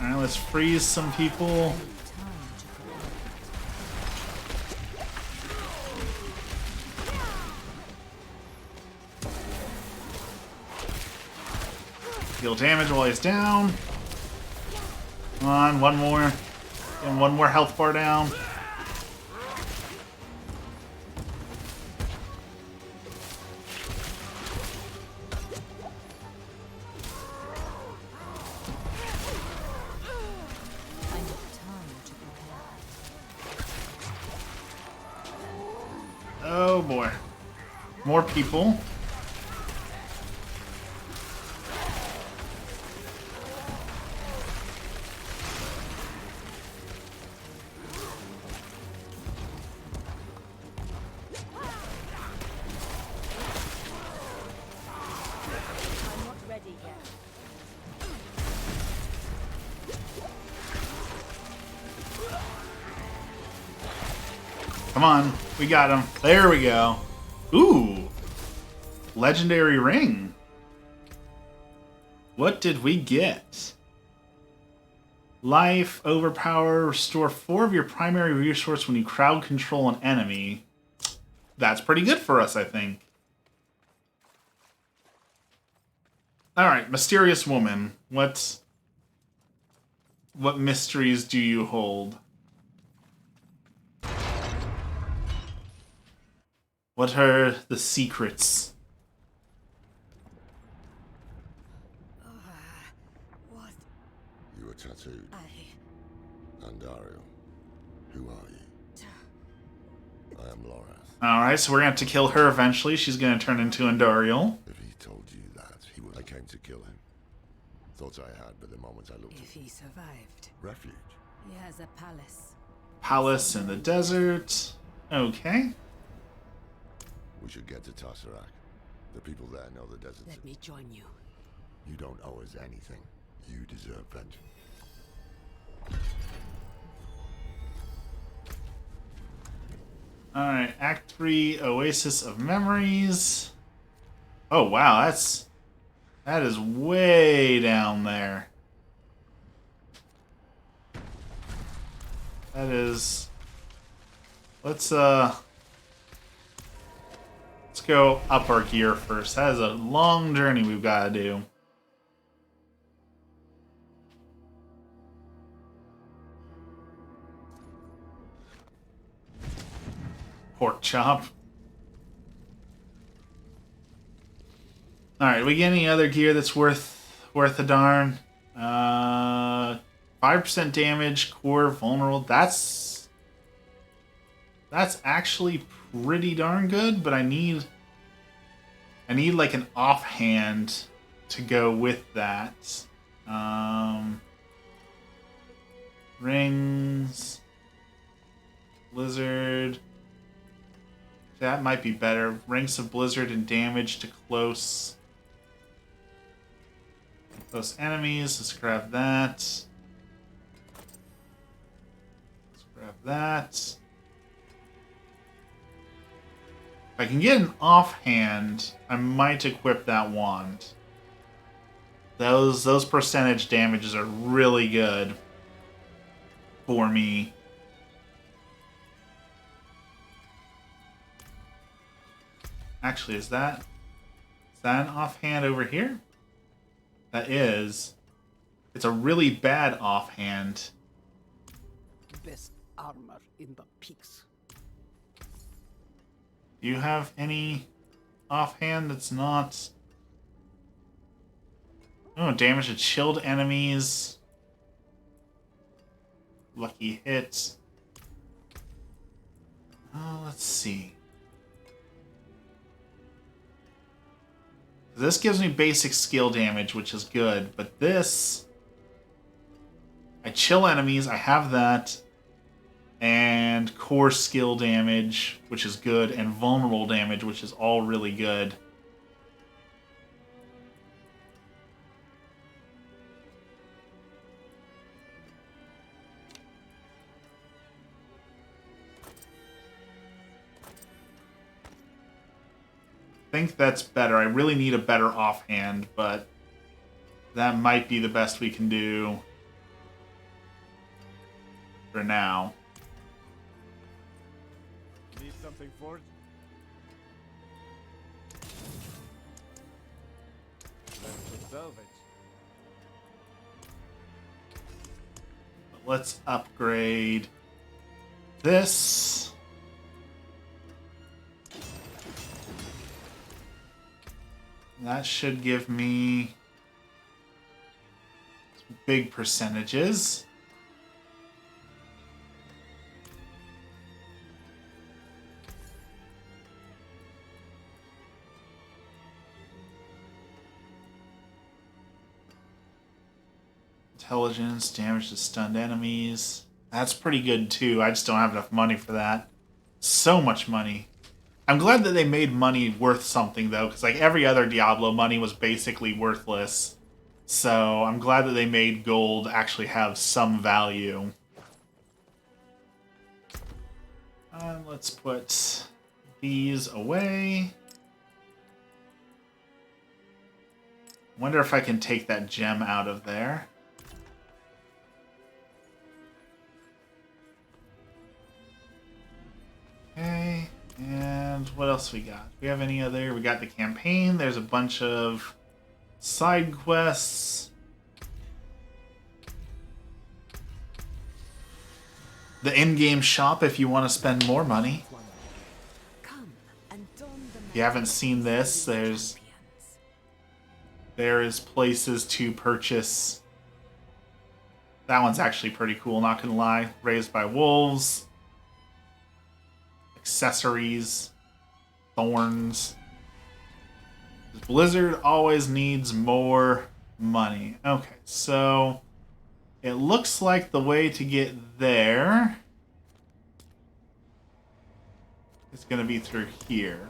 alright, let's freeze some people. Deal damage while he's down. Come on, one more. And one more health bar down. Oh boy. More people. Come on. We got him. There we go. Ooh. Legendary ring. What did we get? Life, overpower, restore 4 of your primary resource when you crowd control an enemy. That's pretty good for us, I think. Alright, mysterious woman. What mysteries do you hold? What are the secrets? What? You are tattooed. Andario. Who are you? I am Lorath. Alright, so we're going to have to kill her eventually. She's going to turn into Andariel. If he told you that, he would. I came to kill him. Thought I had, but the moment I looked If he survived. Refuge. He has a palace. Palace in the desert. Okay. We should get to Tesseract. The people there know the desert. Let me join you. You don't owe us anything. You deserve vengeance. Alright, Act 3, Oasis of Memories. Oh wow, that is way down there. That is... Let's go up our gear first. That is a long journey we've got to do. Pork chop. Alright, we get any other gear that's worth a darn? 5% damage, core, vulnerable. That's actually pretty darn good, but I need like an offhand to go with that. Rings, Blizzard. That might be better. Rings of Blizzard and damage to close enemies. Let's grab that. Let's grab that. If I can get an offhand, I might equip that wand. Those percentage damages are really good for me. Actually, is that an offhand over here? That is. It's a really bad offhand. Best armor in the peaks. Do you have any offhand that's not... Oh, damage to chilled enemies. Lucky hit. Oh, let's see. This gives me basic skill damage, which is good, but this... I chill enemies, I have that. And core skill damage, which is good, and vulnerable damage, which is all really good. I think that's better. I really need a better offhand, but that might be the best we can do for now. Need something for it? Let's salvage. Let's upgrade this. That should give me some big percentages. Intelligence, damage to stunned enemies. That's pretty good too. I just don't have enough money for that. So much money. I'm glad that they made money worth something, though, because like every other Diablo, money was basically worthless. So I'm glad that they made gold actually have some value. Let's put these away. Wonder if I can take that gem out of there. Okay, and what else we got? Do we have any other? We got the campaign. There's a bunch of side quests. The in-game shop if you want to spend more money. If you haven't seen this, there is places to purchase. That one's actually pretty cool, not gonna lie. Raised by Wolves. Accessories. Thorns. Blizzard always needs more money. Okay, so it looks like the way to get there is going to be through here.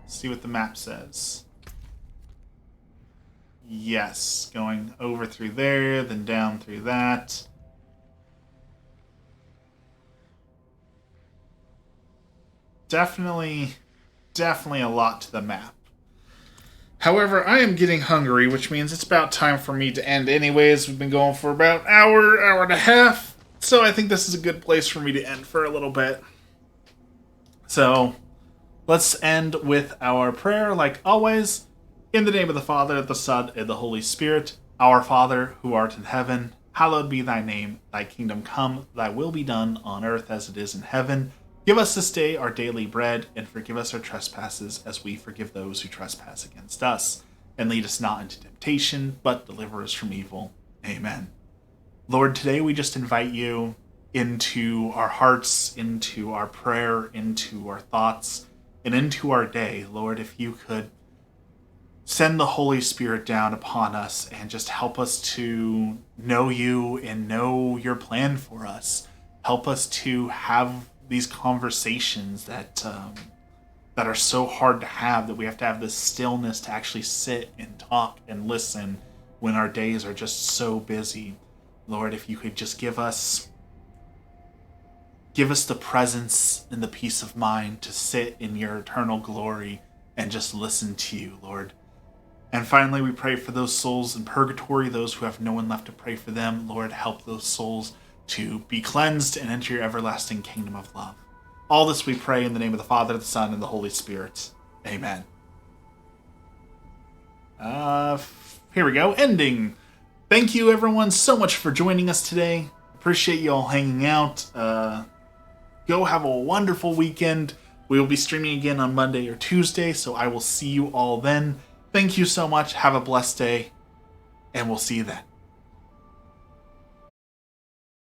See what the map says. Yes, going over through there, then down through that. Definitely a lot to the map. However, I am getting hungry, which means it's about time for me to end anyways. We've been going for about an hour and a half, so I think this is a good place for me to end for a little bit. So, let's end with our prayer, like always. In the name of the Father, the Son, and the Holy Spirit. Our Father, who art in heaven, hallowed be thy name. Thy kingdom come, thy will be done on earth as it is in heaven. Give us this day our daily bread, and forgive us our trespasses as we forgive those who trespass against us. And lead us not into temptation, but deliver us from evil. Amen. Lord, today we just invite you into our hearts, into our prayer, into our thoughts, and into our day. Lord, if you could send the Holy Spirit down upon us and just help us to know you and know your plan for us. Help us to have these conversations that are so hard to have, that we have to have this stillness to actually sit and talk and listen when our days are just so busy. Lord, if you could just give us the presence and the peace of mind to sit in your eternal glory and just listen to you, Lord. And finally, we pray for those souls in purgatory, those who have no one left to pray for them. Lord, help those souls to be cleansed and enter your everlasting kingdom of love. All this we pray in the name of the Father, the Son, and the Holy Spirit. Amen. Here we go. Ending. Thank you, everyone, so much for joining us today. Appreciate you all hanging out. Go have a wonderful weekend. We will be streaming again on Monday or Tuesday, so I will see you all then. Thank you so much. Have a blessed day, and we'll see you then.